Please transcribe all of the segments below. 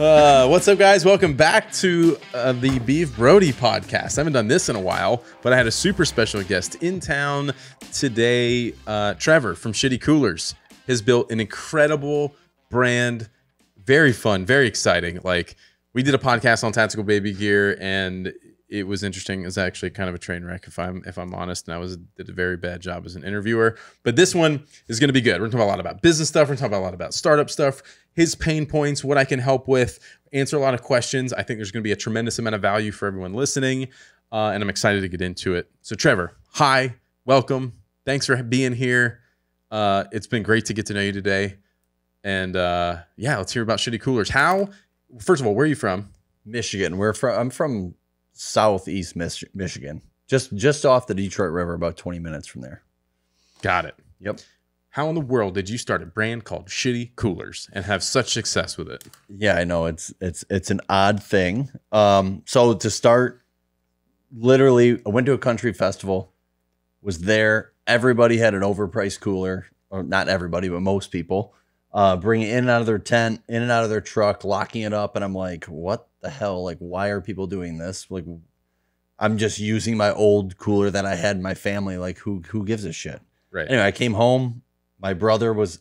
What's up, guys? Welcome back to the Beef Brody podcast. I haven't done this in a while, but I had a super special guest in town today. Trevor from Shitty Coolers has built an incredible brand. Very fun, very exciting. Like, we did a podcast on tactical baby gear, and it was interesting. It was actually kind of a train wreck, if I'm honest, and did a very bad job as an interviewer. But this one is going to be good. We're going to talk a lot about business stuff. We're going to talk a lot about startup stuff, his pain points, what I can help with, answer a lot of questions. I think there's going to be a tremendous amount of value for everyone listening, and I'm excited to get into it. So, Trevor, hi, welcome. Thanks for being here. It's been great to get to know you today. And yeah, let's hear about Shitty Coolers. First of all, where are you from? Michigan. I'm from southeast Michigan, just off the Detroit River, about 20 minutes from there. Got it. Yep. How in the world did you start a brand called Shitty Coolers and have such success with it? Yeah, I know it's an odd thing. So to start, literally, I went to a country festival, was there. Everybody had an overpriced cooler, or not everybody, but most people, bringing it in and out of their tent, in and out of their truck, locking it up, and I'm like, what the hell? Like, why are people doing this? Like, I'm just using my old cooler that I had in my family. Like, who gives a shit? Right. Anyway, I came home. My brother was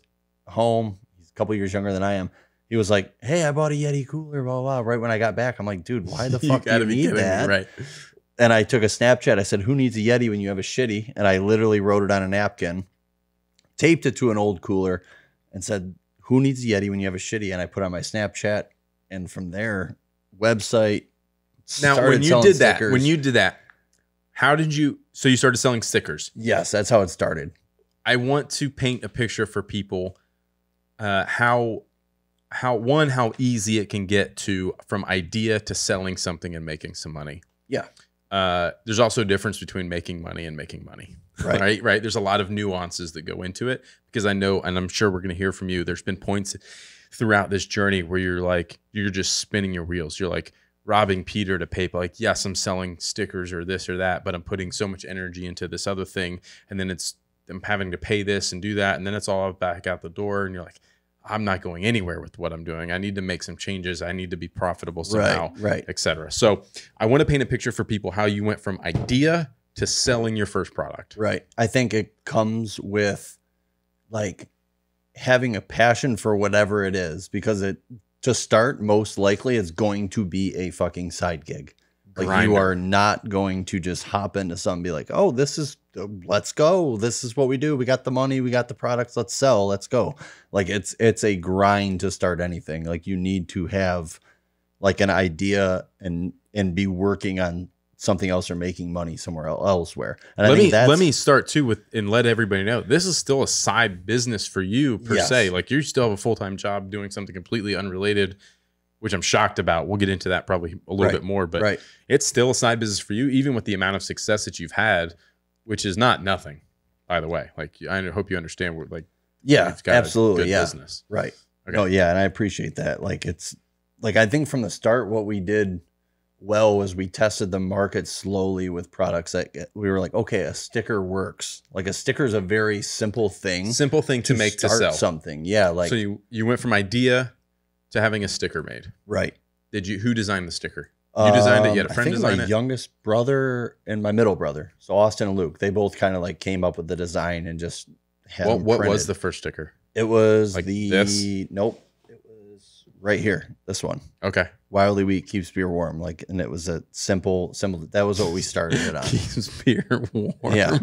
home. He's a couple years younger than I am. He was like, hey, I bought a Yeti cooler, blah, blah, blah. Right when I got back, I'm like, dude, why the fuck do you need that? Right. And I took a Snapchat. I said, who needs a Yeti when you have a Shitty? And I literally wrote it on a napkin, taped it to an old cooler, and said, who needs a Yeti when you have a Shitty? And I put on my Snapchat. And from there, website. Now, when you did that, how did you, so you started selling stickers? Yes, that's how it started. I want to paint a picture for people, how easy it can get from idea to selling something and making some money. Yeah. There's also a difference between making money and making money. Right. Right. There's a lot of nuances that go into it, because I know, and I'm sure we're going to hear from you, there's been points throughout this journey where you're just spinning your wheels. You're like robbing Peter to pay. Like, yes, I'm selling stickers or this or that, but I'm putting so much energy into this other thing. And then I'm having to pay this and do that. And then it's all back out the door. And you're like, I'm not going anywhere with what I'm doing. I need to make some changes. I need to be profitable somehow, right, et cetera. So I want to paint a picture for people how you went from idea to selling your first product. Right. I think it comes with like having a passion for whatever it is, because to start, most likely it's going to be a fucking side gig. Like, Grinder. You are not going to just hop into something and be like, oh, let's go. This is what we do. We got the money. We got the products. Let's sell. Let's go. Like, it's a grind to start anything. Like, you need to have like an idea and be working on something else or making money elsewhere. And let me start too with, and let everybody know, this is still a side business for you per se. Like, you still have a full-time job doing something completely unrelated, which I'm shocked about. We'll get into that probably a little bit more, but it's still a side business for you, even with the amount of success that you've had, which is not nothing, by the way. Like, I hope you understand what, like, it's got absolutely, a good business. Right. Okay. Oh yeah. And I appreciate that. Like, it's like, I think from the start, what we did well was we tested the market slowly with products that we were like, okay, a sticker works. Like, a sticker is a very simple thing to make to sell something. Yeah. Like, so you went from idea to having a sticker made. Right. Who designed the sticker? You designed it? You had a friend design it? My youngest brother and my middle brother. So Austin and Luke, they both kind of like came up with the design and just had them what printed. Was the first sticker? It was like this? Nope. It was right here. This one. Okay. Wildly Wheat keeps beer warm. Like, and it was a simple. That was what we started it on. Keeps beer warm. Yeah.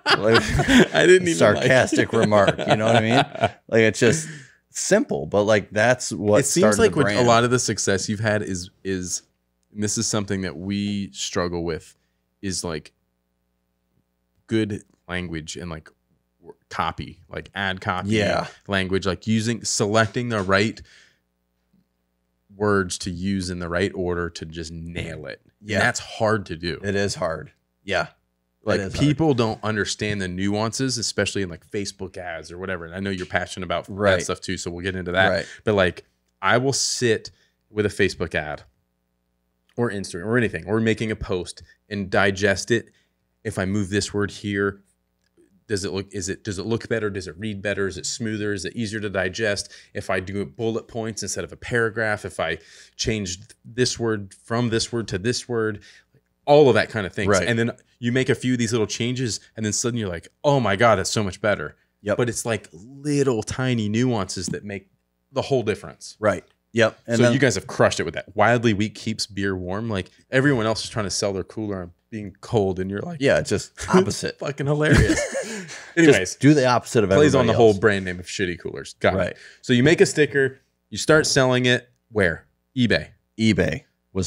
I didn't even sarcastic remark. You know what I mean? Like, it's just simple, but like, that's what it seems like. With a lot of the success you've had is, and this is something that we struggle with, is like good language and like copy, like ad copy, language, like selecting the right words to use in the right order to just nail it. Yeah. And that's hard to do. It is hard. Yeah. Like, people don't understand the nuances, especially in like Facebook ads or whatever. And I know you're passionate about that stuff too, so we'll get into that. Right. But like, I will sit with a Facebook ad or Instagram or anything, or making a post and digest it. If I move this word here, does it look better? Does it read better? Is it smoother? Is it easier to digest? If I do bullet points instead of a paragraph, if I change this word from this word to this word, all of that kind of thing. Right. And then you make a few of these little changes, and then suddenly you're like, oh my God, that's so much better. Yep. But it's like little tiny nuances that make the whole difference. Right. Yep. And so then, you guys have crushed it with that. Wildly Weak keeps beer warm. Like everyone else is trying to sell their cooler on being cold, and you're like, yeah, it's just opposite. Fucking hilarious. Anyways, just do the opposite of plays on the everybody whole else. brand name of Shitty Coolers. Got Right. it. So you make a sticker, you start selling it where? eBay. eBay we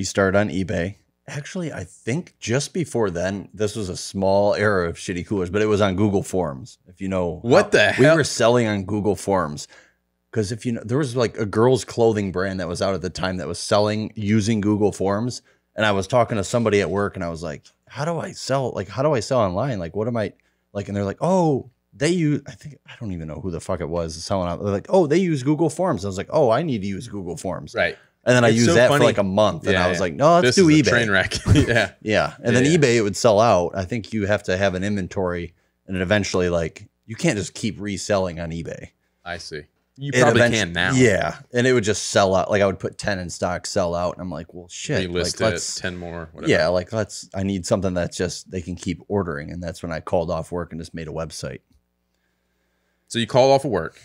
started on eBay. Actually, I think just before then, this was a small era of Shitty Coolers, but it was on Google Forms. If you know What the we hell? were selling on Google Forms. Because if you know, there was like a girls' clothing brand that was out at the time that was selling using Google Forms. And I was talking to somebody at work, and I was like, how do I sell? Like, how do I sell online? Like, what am I like? And they're like, oh, they use, I don't even know who the fuck it was selling out. They're like, oh, they use Google Forms. I was like, oh, I need to use Google Forms. Right. And then I It's used so that funny. for like a month. And Yeah, I was yeah. like, no, let's This do is a eBay. train wreck. Yeah. Yeah. And then Yeah. eBay, it would sell out. I think you have to have an inventory, and it eventually, like, you can't just keep reselling on eBay. I see. You It probably eventually- can now. Yeah. And it would just sell out. Like, I would put 10 in stock, sell out. And I'm like, well, shit. Relist Like, it, 10 more, whatever. yeah, like, I need something that's just, they can keep ordering. And that's when I called off work and just made a website. So you called off of work,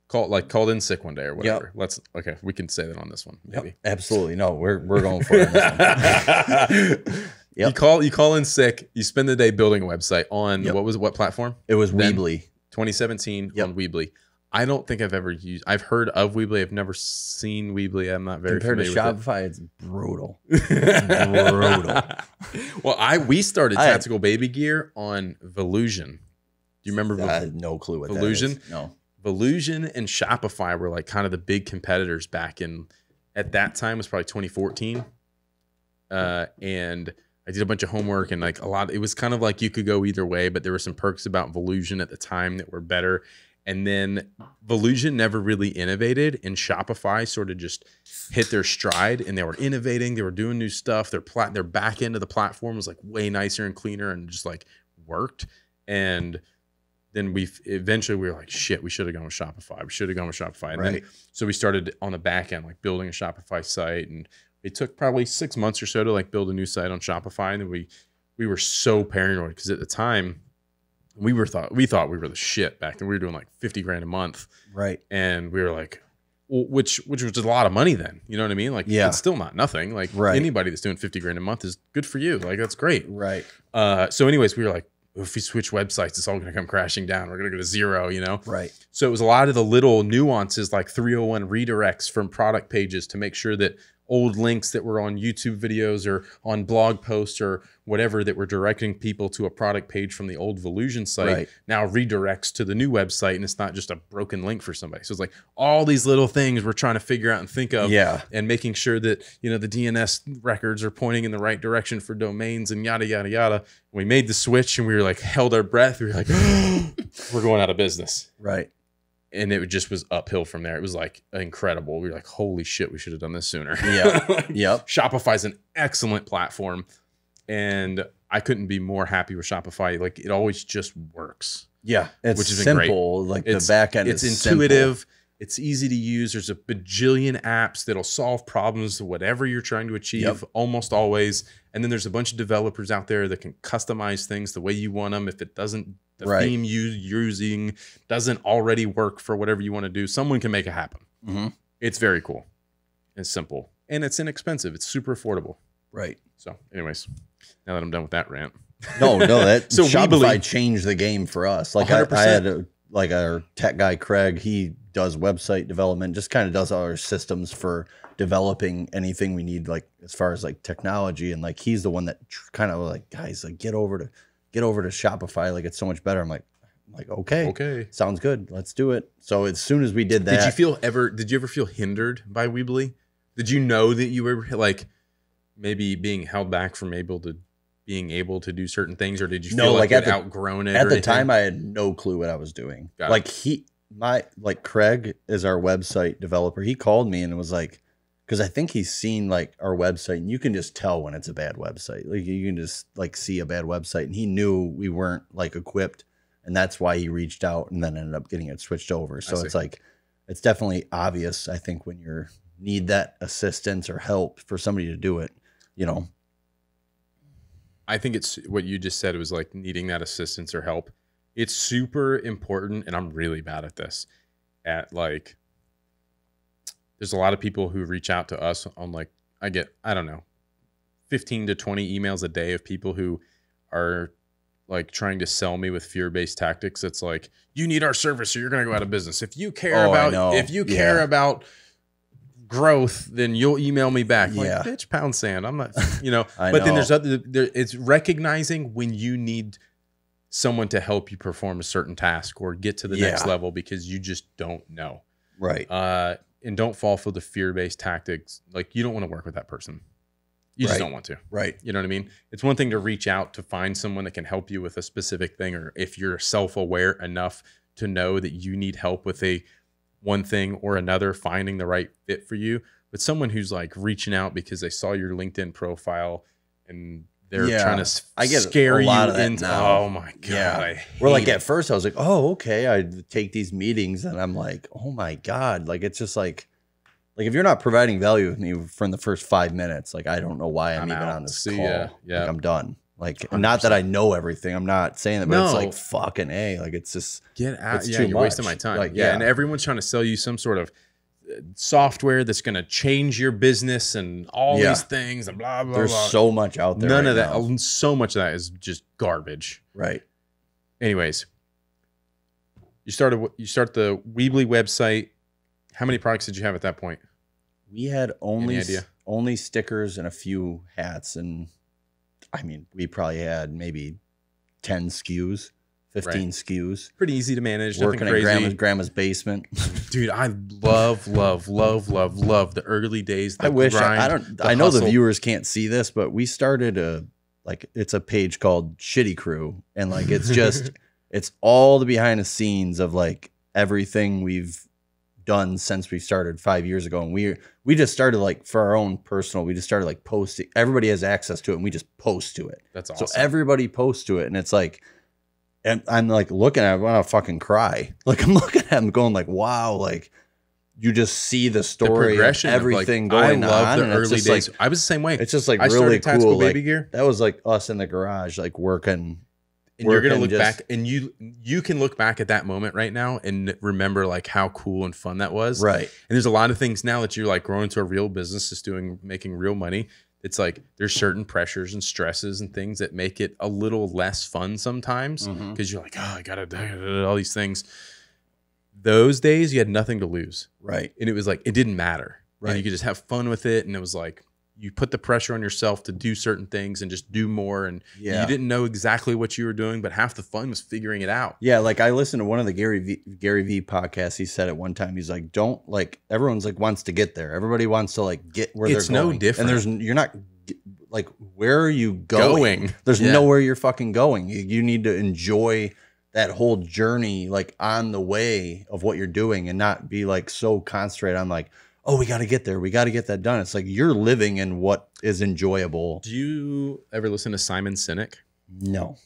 called in sick one day or whatever. Yep. Okay, we can say that on this one, maybe. Yep. Absolutely. No, we're going for it. On this one. Yep. You call in sick, you spend the day building a website on Yep. what platform? It was Then- Weebly. 2017 Yep. on Weebly. I don't think I've ever used. I've heard of Weebly. I've never seen Weebly. I'm not very Compared to familiar with Shopify, it's brutal. it. Brutal. Well, we started tactical baby gear on Volusion. Do you remember I had no clue what Volusion? that is. No. Volusion and Shopify were like kind of the big competitors back in, at that time it was probably 2014. And I did a bunch of homework, and like it was kind of like you could go either way, but there were some perks about Volusion at the time that were better. And then Volusion never really innovated, and Shopify sort of just hit their stride, and they were innovating. They were doing new stuff. Their back end of the platform was like way nicer and cleaner and just like worked. And then we were like, shit, we should have gone with Shopify. We should have gone with Shopify. And then, so we started on the back end, like building a Shopify site. And it took probably 6 months or so to like build a new site on Shopify. And then we were so paranoid because at the time we thought we were the shit back then. We were doing like 50 grand a month. Right. And we were like, well, which was a lot of money then. You know what I mean? Like, yeah. It's still not nothing. Like anybody that's doing 50 grand a month is good for you. Like, that's great. Right. So anyways, we were like, if we switch websites, it's all going to come crashing down. We're going to go to zero, you know? Right. So it was a lot of the little nuances, like 301 redirects from product pages to make sure that old links that were on YouTube videos or on blog posts or whatever that were directing people to a product page from the old Volusion site now redirects to the new website, and it's not just a broken link for somebody. So it's like all these little things we're trying to figure out and think of, and making sure that, you know, the DNS records are pointing in the right direction for domains and yada yada yada. We made the switch, and we were like, held our breath. We were like, we're going out of business. Right. And it just was uphill from there. It was like incredible. We were like, holy shit, we should have done this sooner. Yeah. Yep. Shopify's an excellent platform, and I couldn't be more happy with Shopify. Like, it always just works. Yeah. It's which has been simple. great. Like the back end it's is intuitive. Simple. It's easy to use. There's a bajillion apps that'll solve problems, whatever you're trying to achieve, almost always. And then there's a bunch of developers out there that can customize things the way you want them. If it doesn't, the theme you're using doesn't already work for whatever you want to do, someone can make it happen. It's very cool. It's simple. And it's inexpensive. It's super affordable. Right. So anyways, now that I'm done with that rant. No, that So Shopify changed the game for us. Like I 100%. had like our tech guy, Craig, he does website development, just kind of does our systems for developing anything we need, like as far as like technology. And like, he's the one that kind of like, guys, like get over to Shopify. Like, it's so much better. I'm like, okay, sounds good. Let's do it. So as soon as we did that, did you ever feel hindered by Weebly? Did you know that you were like maybe being held back from being able to do certain things, or did you feel like you'd outgrown it? At the time, I had no clue what I was doing. Like Craig is our website developer. He called me and was like, because I think he's seen like our website, and you can just tell when it's a bad website. Like you can just like see a bad website, and he knew we weren't like equipped, and that's why he reached out and then ended up getting it switched over. So it's like, it's definitely obvious, I think, when you need that assistance or help for somebody to do it, you know. I think it's what you just said. It was like needing that assistance or help. It's super important, and I'm really bad at this. At like, there's a lot of people who reach out to us on like, I get, I don't know, 15 to 20 emails a day of people who are like trying to sell me with fear-based tactics. It's like, you need our service or you're going to go out of business. If you care about growth, then you'll email me back. Like, bitch, pound sand. I'm not, you know, but then there's it's recognizing when you need someone to help you perform a certain task or get to the next level because you just don't know. Right. And don't fall for the fear-based tactics. Like, you don't want to work with that person. You just don't want to. Right. You know what I mean? It's one thing to reach out to find someone that can help you with a specific thing, or if you're self-aware enough to know that you need help with one thing or another, finding the right fit for you. But someone who's like reaching out because they saw your LinkedIn profile and they're trying to scare you into, oh my God. Yeah. We're like, at first I was like, oh, okay. I take these meetings and I'm like, oh my God. Like, it's just like if you're not providing value with me from the first 5 minutes, like, I don't know why I'm even on this call. Yeah. Like, I'm done. Like, 100%. Not that I know everything. I'm not saying that, but it's like fucking A. Like, it's just get out. Yeah, you're wasting my time. Like, and everyone's trying to sell you some sort of software that's going to change your business and all these things and blah blah. There's so much out there. None of that. So much of that is just garbage. Right. Anyways, you start the Weebly website. How many products did you have at that point? We had only stickers and a few hats, and I mean, we probably had maybe 10 SKUs, 15 SKUs. Pretty easy to manage. Working at grandma's basement. Dude, I love the early days. I wish I know the viewers can't see this, but we started it's a page called Shitty Crew, and like it's just it's all the behind the scenes of like everything we've done since we started 5 years ago. And we just started like for our own personal, we just started like posting. Everybody has access to it and we just post to it. That's awesome. So everybody posts to it, and it's like, and I'm like looking at it, I want to fucking cry. Like, I'm looking at them going like, wow, like you just see the story, the progression, everything going on. I love the early days. Like, I was the same way. It's just like really cool. Baby gear. That was like us in the garage, like working. And you're going to look back, and you can look back at that moment right now and remember like how cool and fun that was. Right. And there's a lot of things now that you're like growing into a real business, just making real money. It's like there's certain pressures and stresses and things that make it a little less fun sometimes because you're like, oh, I got to do all these things. Those days you had nothing to lose. Right. And it was like, it didn't matter. Right. And you could just have fun with it. And it was like, you put the pressure on yourself to do certain things and just do more. And you didn't know exactly what you were doing, but half the fun was figuring it out. Yeah. Like I listened to one of the Gary V podcasts. He said at one time, he's like, don't like, everyone's like wants to get there. Everybody wants to like get where they're going. It's no different. And you're not like, where are you going? There's nowhere you're fucking going. You need to enjoy that whole journey, like on the way of what you're doing, and not be like so concentrated on like, oh, we got to get there. We got to get that done. It's like you're living in what is enjoyable. Do you ever listen to Simon Sinek? No.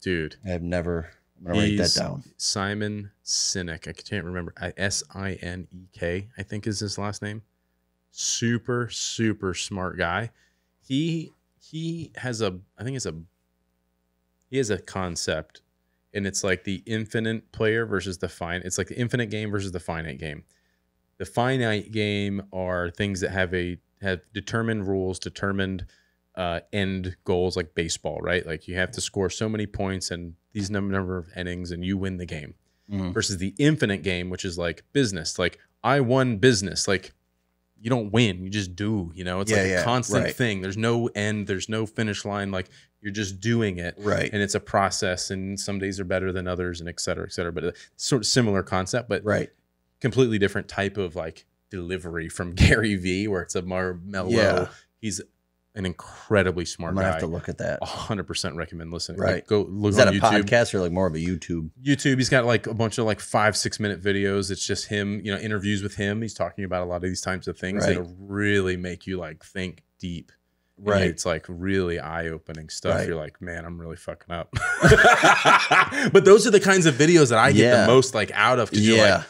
Dude. I have never. I'm going to write that down. Simon Sinek. I can't remember. S-I-N-E-K, I think is his last name. Super, super smart guy. He has a concept, and it's like the infinite player versus the finite. It's like the infinite game versus the finite game. The finite game are things that have determined rules, determined end goals, like baseball, right? Like you have to score so many points and these number of innings and you win the game. Versus the infinite game, which is like business. Like I won business. Like you don't win, you just do. You know, it's like a constant thing. There's no end, there's no finish line. Like you're just doing it, right? And it's a process, and some days are better than others, and et cetera, et cetera. But it's sort of similar concept, but completely different type of like delivery from Gary V, where it's a more mellow. He's an incredibly smart I'm gonna guy. have to look at that. 100% recommend listening. Right. Like, go look Is that on a YouTube. podcast or like more of a YouTube? YouTube. He's got like a bunch of like 5-6 minute videos. It's just him, you know, interviews with him. He's talking about a lot of these types of things Right. that'll really make you like think deep. And Right. it's like really eye-opening stuff. Right. You're like, man, I'm really fucking up. But those are the kinds of videos that I get Yeah. the most like out of. 'Cause you're Yeah. like,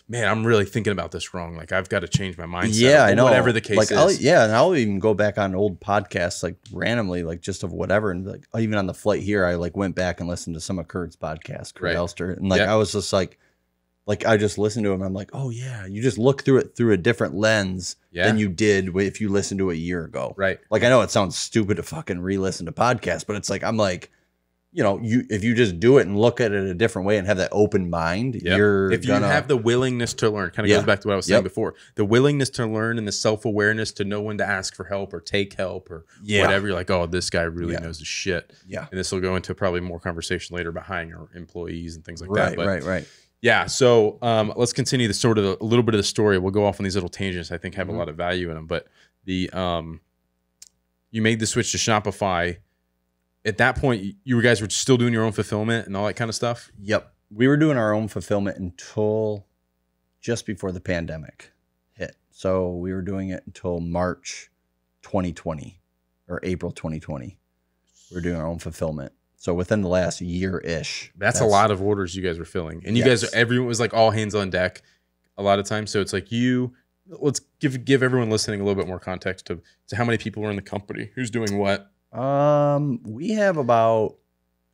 man, I'm really thinking about this wrong. Like I've got to change my mindset. Yeah, or I know. Whatever the case like, is. and I'll even go back on old podcasts like randomly, like just of whatever, and like even on the flight here, I like went back and listened to some of Kurt's podcasts, Kurt Right. Elster, and like Yeah. I was just like I just listened to him. I'm like, oh yeah, you just look through it through a different lens Yeah. than you did if you listened to it a year ago. Right. Like I know it sounds stupid to fucking re-listen to podcasts, but it's like I'm like, you know, if you just do it and look at it a different way and have that open mind, Yep. you're if you gonna have the willingness to learn, kind of Yeah. goes back to what I was saying Yep. before. The willingness to learn and the self-awareness to know when to ask for help or take help or whatever. You're like, oh, this guy really Yeah. knows his shit. yeah, And this will go into probably more conversation later about hiring our employees and things like right, that. But right. yeah, so let's continue the sort of a little bit of the story. We'll go off on these little tangents. I think have Mhm. a lot of value in them. But the you made the switch to Shopify. At that point, you guys were still doing your own fulfillment and all that kind of stuff. Yep. We were doing our own fulfillment until just before the pandemic hit. So we were doing it until March 2020 or April 2020. We were doing our own fulfillment. So within the last year-ish. That's a lot of orders you guys were filling. And you Yes. guys, everyone was like all hands on deck a lot of times. So it's like let's give everyone listening a little bit more context to how many people were in the company, who's doing what. We have about,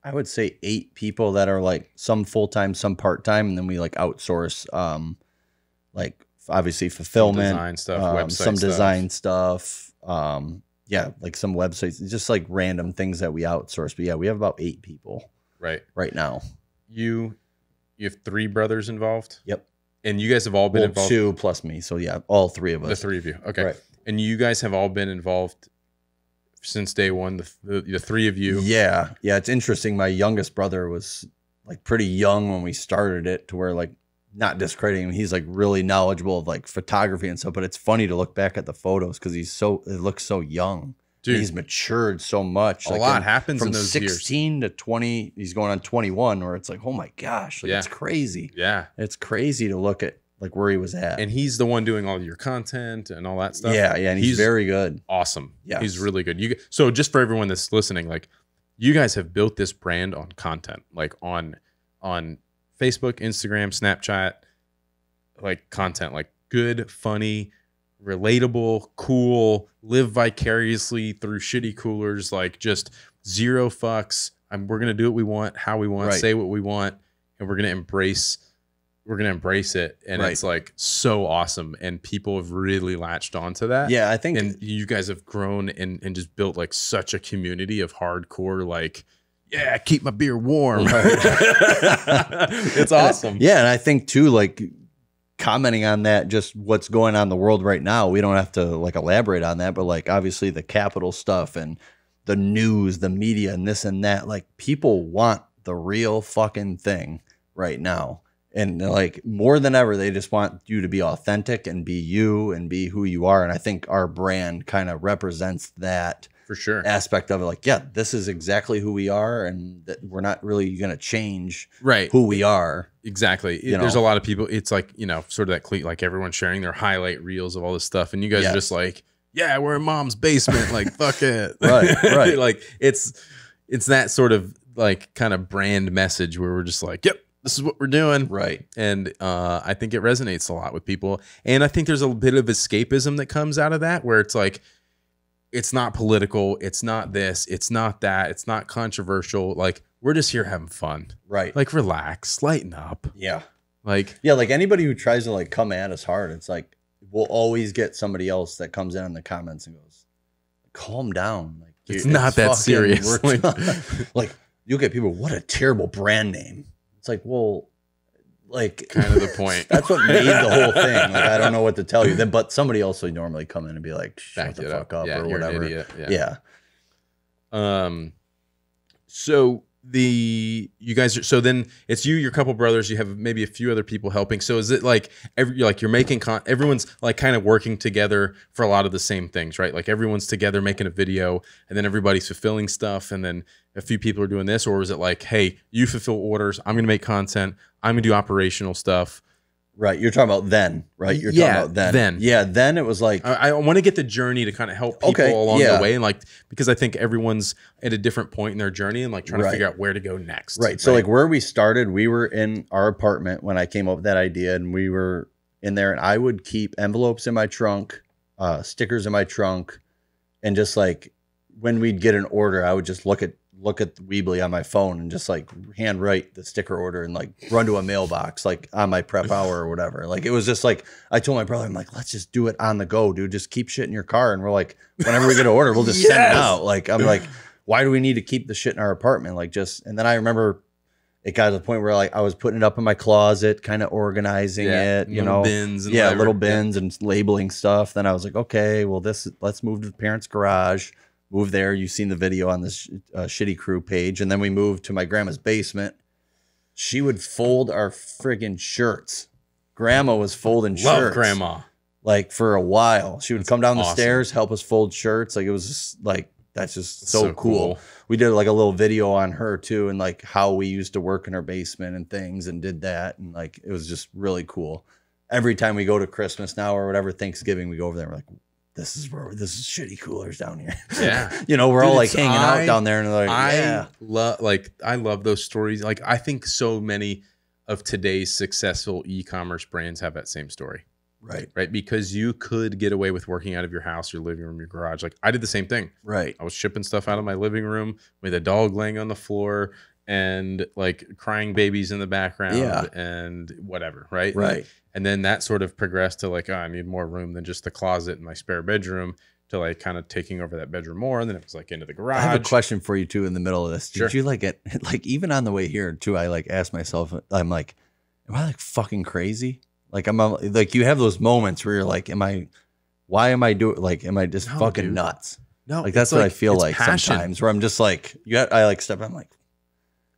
I would say 8 people that are like some full-time, some part-time. And then we like outsource, like obviously fulfillment, Design stuff, website some stuff. design stuff. Yeah, like some websites, just like random things that we outsource. But yeah, we have about 8 people Right. right now. You have 3 brothers involved? Yep. And you guys have all been Well, involved? 2 plus me. So yeah, all 3 of The us. 3 of you. Okay. Right. And you guys have all been involved since day one, the 3 of you. Yeah. Yeah. It's interesting. My youngest brother was like pretty young when we started it, to where like, not discrediting him, he's like really knowledgeable of like photography and stuff, but it's funny to look back at the photos because it looks so young. Dude, He's matured so much. a lot happens from in those years. 16 to 20. He's going on 21, where it's like, oh my gosh, like, Yeah. it's crazy. Yeah. It's crazy to look at like where he was at. And he's the one doing all your content and all that stuff. yeah, and he's very good. awesome. Yes. He's really good. So just for everyone that's listening, like you guys have built this brand on content, like on Facebook, Instagram, Snapchat, like content, like good, funny, relatable, cool, live vicariously through shitty coolers, like just zero fucks. We're gonna do what we want, how we want, Right. say what we want, and we're gonna embrace it. And Right. it's like so awesome. And people have really latched onto that. Yeah, I think And you guys have grown and just built like such a community of hardcore, like, yeah, keep my beer warm. It's awesome. Yeah, and I think too, like commenting on that, just what's going on in the world right now. We don't have to like elaborate on that, but like obviously the Capitol stuff and the news, the media, and this and that. Like people want the real fucking thing right now. And like more than ever, they just want you to be authentic and be you and be who you are. And I think our brand kind of represents that For sure. aspect of it. Like, yeah, this is exactly who we are, and that we're not really going to change Right. who we are. Exactly. You There's know. a lot of people. It's like, sort of that like everyone sharing their highlight reels of all this stuff. And you guys Yes. are just like, yeah, we're in mom's basement. Like, fuck it. Right. Like it's that sort of like kind of brand message where we're just like, yep, this is what we're doing. Right. And I think it resonates a lot with people. And I think there's a bit of escapism that comes out of that, where it's like, it's not political. It's not this. It's not that. It's not controversial. Like, we're just here having fun. Right. Like, relax, lighten up. Yeah. Like, Yeah. Like anybody who tries to like come at us hard, it's like, we'll always get somebody else that comes in the comments and goes, calm down. Like It's not that serious. we're like you'll get people, what a terrible brand name. It's like, well, like kind of the point. that's what made the whole thing. Like, I don't know what to tell you. Then, but somebody else would normally come in and be like, shut Back the it fuck up Yeah, or you're an whatever. idiot. Yeah. So you guys are, so then it's you, your couple brothers, you have maybe a few other people helping. So is it like you're making everyone's like kind of working together for a lot of the same things, right? Like everyone's together making a video, and then everybody's fulfilling stuff, and then a few people are doing this? Or is it like, hey, you fulfill orders, I'm going to make content, I'm going to do operational stuff? Right. You're talking about then, right? You're talking about then. Yeah. Then it was like, I want to get the journey to kind of help people along the way. And like, because I think everyone's at a different point in their journey and like trying to figure out where to go next. Right. So like where we started, we were in our apartment when I came up with that idea, and we were in there, and I would keep envelopes in my trunk, stickers in my trunk. And just like when we'd get an order, I would just look at Weebly on my phone and just like handwrite the sticker order and like run to a mailbox like on my prep hour or whatever. Like it was just like, I told my brother, I'm like, let's just do it on the go, dude. Just keep shit in your car. And we're like, whenever we get an order, we'll just send it out. Like, I'm like, why do we need to keep the shit in our apartment? Like just, and then I remember it got to the point where like I was putting it up in my closet, kind of organizing it, you know, bins and little bins and labeling stuff. Then I was like, okay, well let's move to the parents' garage. Move there. You've seen the video on this Shitty Crew page. And then we moved to my grandma's basement. She would fold our friggin' shirts. Grandma was folding shirts. Love grandma. Like for a while. She would come down the stairs, help us fold shirts. Like it was just like, that's just so cool. We did like a little video on her too, and like how we used to work in her basement and things, and did that. And like, it was just really cool. Every time we go to Christmas now or whatever, Thanksgiving, we go over there. We're like, this is Shitty Coolers down here. Yeah. You know, we're all like hanging out down there, and like, I love those stories. Like I think so many of today's successful e-commerce brands have that same story. Right. Because you could get away with working out of your house, your living room, your garage. Like I did the same thing. Right. I was shipping stuff out of my living room with a dog laying on the floor and like crying babies in the background and whatever. Right. And then that sort of progressed to like, oh, I need more room than just the closet in my spare bedroom, to like kind of taking over that bedroom more. And then it was like into the garage. I have a question for you too in the middle of this. Sure. Did you like it? Like even on the way here too, I like asked myself, I'm like, am I like fucking crazy? Like I'm like, you have those moments where you're like, why am I doing, like, am I just fucking nuts? No, like that's what I feel like passion. Sometimes where I'm just like, I like step, I'm like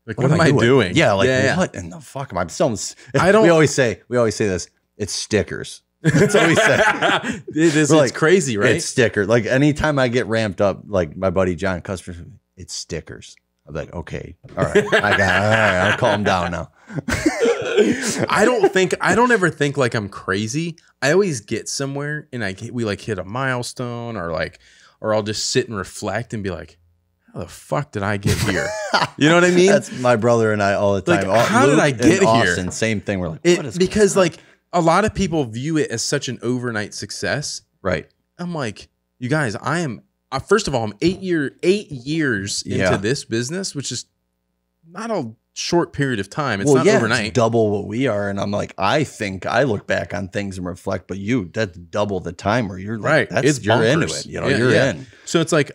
what am I doing? Yeah. Like what in the fuck am I still, we always say this, it's stickers. That's what we say. It's like, crazy, right? It's stickers. Like anytime I get ramped up, like my buddy John Custer, it's stickers. I'm like, okay, all right, all right, I'll calm down now. I don't ever think like I'm crazy. I always get somewhere and we like hit a milestone, or I'll just sit and reflect and be like, how the fuck did I get here? You know what I mean? That's my brother and I all the time. Like, how did I get here? Austin, same thing. We're like, what is because like a lot of people view it as such an overnight success. Right. I'm like, you guys, I am. First of all, I'm 8 years into this business, which is not a short period of time. It's not overnight. It's double what we are. And I'm like, I think I look back on things and reflect, but that's double the time where you're like, you're into it. You know, you're in. So it's like,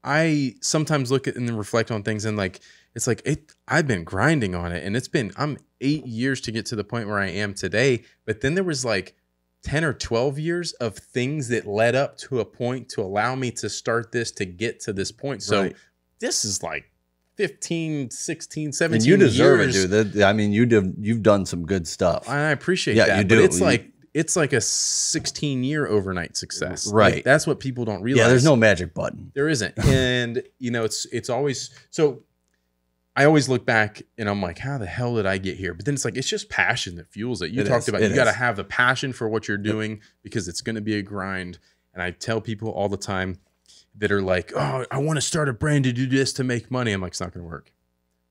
I sometimes look at and then reflect on things, and like, it's like, I've been grinding on it, and I'm 8 years to get to the point where I am today. But then there was like 10 or 12 years of things that led up to a point to allow me to start this, to get to this point. So this is like 15, 16, 17 years. And you deserve it, dude. I mean, you've done some good stuff. I appreciate that. You do. But it's like a 16-year overnight success. Right. Like, that's what people don't realize. Yeah, there's no magic button. There isn't. And, you know, it's always, so I always look back and I'm like, how the hell did I get here? But then it's like, it's just passion that fuels it. You talked about, you got to have the passion for what you're doing, because it's going to be a grind. And I tell people all the time that are like, oh, I want to start a brand to do this to make money. I'm like, it's not going to work.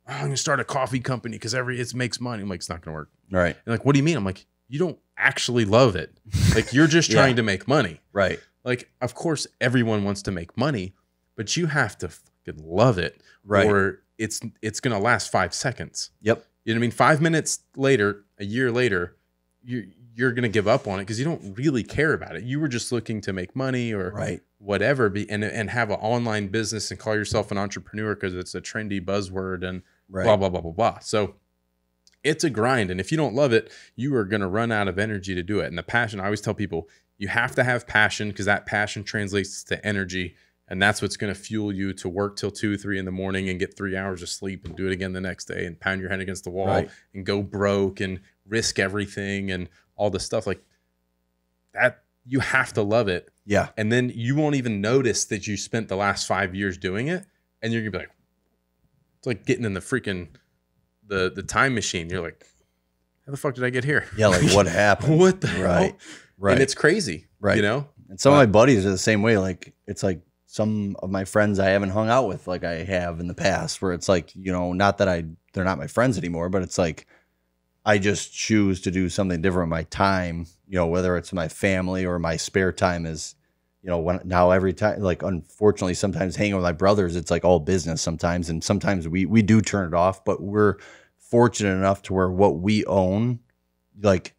Oh, I'm going to start a coffee company because it makes money. I'm like, it's not going to work. Right. And like, what do you mean? I'm like, you don't actually love it. Like, you're just trying to make money. Right. Like, of course, everyone wants to make money, but you have to fucking love it. Right. Or it's going to last 5 seconds. Yep. You know what I mean? 5 minutes later, a year later, you're going to give up on it because you don't really care about it. You were just looking to make money or whatever, and have an online business and call yourself an entrepreneur because it's a trendy buzzword and blah, blah, blah, blah, blah. So it's a grind. And if you don't love it, you are going to run out of energy to do it. And the passion, I always tell people, you have to have passion, because that passion translates to energy. And that's what's going to fuel you to work till 2, 3 in the morning and get 3 hours of sleep and do it again the next day and pound your head against the wall and go broke and risk everything and all this stuff like that. You have to love it. Yeah. And then you won't even notice that you spent the last 5 years doing it. And you're going to be like, it's like getting in the freaking, the time machine. You're like, how the fuck did I get here? Yeah. Like what happened? What the hell? Right. And it's crazy. Right. You know? And some of my buddies are the same way. Like, it's like some of my friends I haven't hung out with like I have in the past, where it's like, you know, not that they're not my friends anymore, but it's like, I just choose to do something different with my time, you know, whether it's my family or my spare time is, you know, now every time, like, unfortunately, sometimes hanging with my brothers, it's like all business sometimes. And sometimes we do turn it off, but we're fortunate enough to where what we own, like,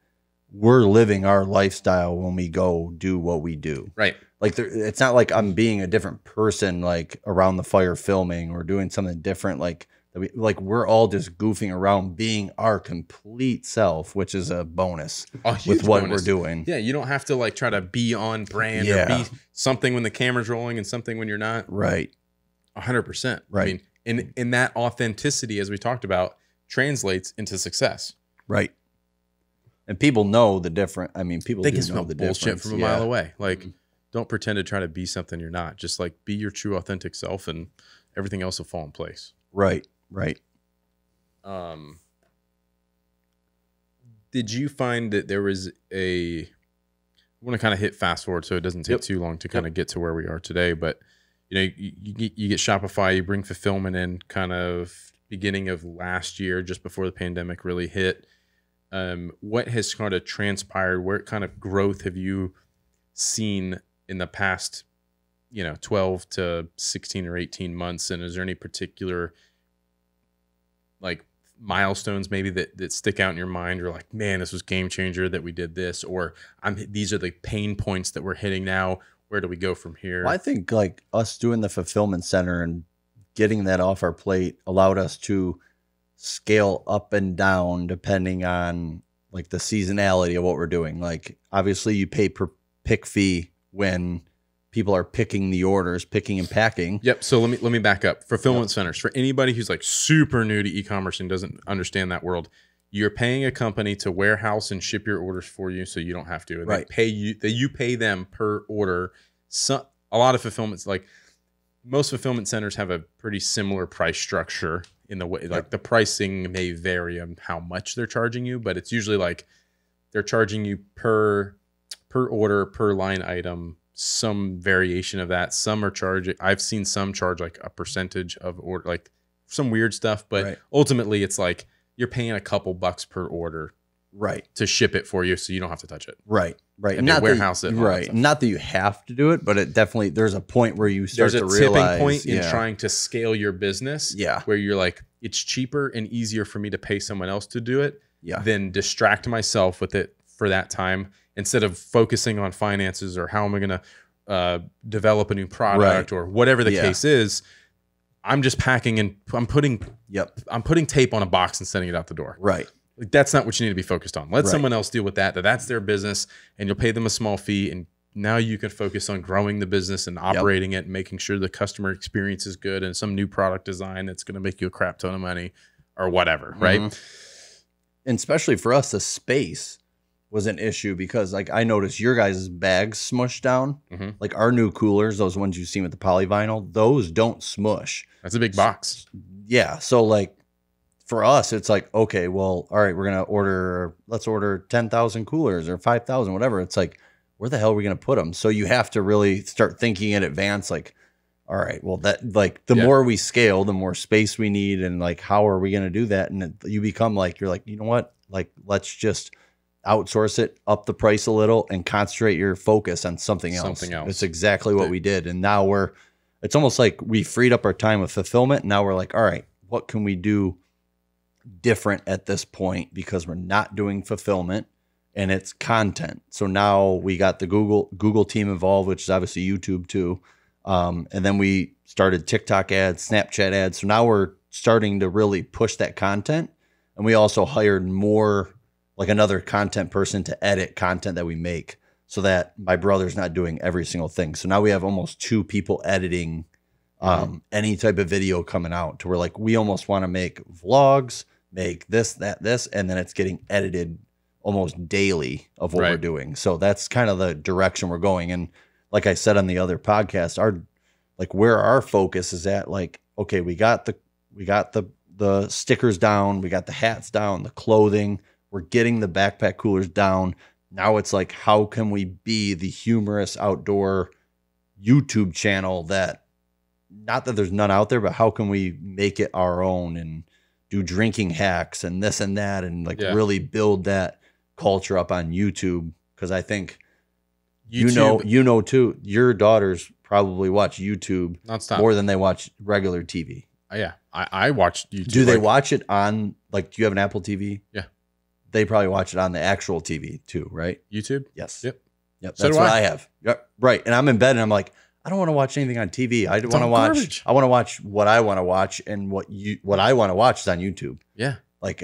we're living our lifestyle when we go do what we do. Right. Like, it's not like I'm being a different person, like around the fire filming or doing something different. Like we're all just goofing around being our complete self, which is a bonus with what we're doing. Yeah. You don't have to like try to be on brand or be something when the camera's rolling and something when you're not. Right. 100%. Right. I mean, in that authenticity, as we talked about, translates into success. Right. And people know the difference. I mean, people they do can know smell the bullshit difference from a mile away. Like, don't pretend to try to be something you're not. Just like be your true authentic self, and everything else will fall in place. Right. Right. Did you find that there was I want to kind of hit fast forward so it doesn't take too long to kind of get to where we are today, but you know, you get Shopify, you bring fulfillment in kind of beginning of last year, just before the pandemic really hit. What has kind of transpired? What kind of growth have you seen in the past, 12 to 16 or 18 months? And is there any particular like milestones maybe that stick out in your mind, or like, man, this was game changer that we did this, or these are the pain points that we're hitting now. Where do we go from here? Well, I think like us doing the fulfillment center and getting that off our plate allowed us to scale up and down depending on like the seasonality of what we're doing. Like, obviously you pay per pick fee when people are picking the orders, picking and packing. Yep. So let me back up. Fulfillment centers, for anybody who's like super new to e-commerce and doesn't understand that world, you're paying a company to warehouse and ship your orders for you, so you don't have to. And they pay you. You pay them per order. So a lot of fulfillments, like most fulfillment centers, have a pretty similar price structure in the way. Like the pricing may vary on how much they're charging you, but it's usually like they're charging you per order, per line item, some variation of that. Some are charging. I've seen some charge like a percentage of order, like some weird stuff. But ultimately, it's like you're paying a couple bucks per order, to ship it for you, so you don't have to touch it. Right. And not warehouse it. Not that you have to do it, but it definitely, there's a point where you start to realize. There's a tipping point in trying to scale your business. Where you're like, it's cheaper and easier for me to pay someone else to do it than distract myself with it for that time, instead of focusing on finances or how am I going to develop a new product or whatever the case is. I'm just packing and I'm putting tape on a box and sending it out the door. Like, that's not what you need to be focused on. Let someone else deal with that. That's their business, and you'll pay them a small fee. And now you can focus on growing the business and operating it and making sure the customer experience is good, and some new product design that's going to make you a crap ton of money or whatever. Right. And especially for us, the space was an issue, because like I noticed your guys' bags smush down. Like our new coolers, those ones you've seen with the polyvinyl, those don't smush. That's a big box. Yeah. So like for us, it's like, okay, well, all right, let's order 10,000 coolers or 5,000, whatever. It's like, where the hell are we going to put them? So you have to really start thinking in advance, like, all right, well, that like the more we scale, the more space we need. And like, how are we going to do that? And you become like, you're like, you know what? Like, let's just outsource it, up the price a little, and concentrate your focus on something else. It's exactly what we did. And now it's almost like we freed up our time with fulfillment. And now we're like, all right, what can we do different at this point, because we're not doing fulfillment and it's content. So now we got the Google team involved, which is obviously YouTube too. And then we started TikTok ads, Snapchat ads. So now we're starting to really push that content. And we also hired more, like another content person to edit content that we make. so that my brother's not doing every single thing. So now we have almost 2 people editing any type of video coming out, to where like we almost want to make vlogs, make this, that, this, and then it's getting edited almost daily of what we're doing. So that's kind of the direction we're going. And like I said on the other podcast, where our focus is at, like, okay, we got the stickers down, we got the hats down, the clothing, we're getting the backpack coolers down. Now it's like, how can we be the humorous outdoor YouTube channel that, not that there's none out there, but how can we make it our own and do drinking hacks and this and that, and like really build that culture up on YouTube? Because I think YouTube, you know too, your daughters probably watch YouTube nonstop more than they watch regular TV. Yeah, I watch YouTube. Do they watch it on, like, do you have an Apple TV? Yeah. They probably watch it on the actual TV too, right? YouTube? Yes. Yep. So that's what I have. Yep. Right. And I'm in bed and I'm like, I don't want to watch anything on TV. I want to watch what I want to watch, and what I want to watch is on YouTube. Yeah. Like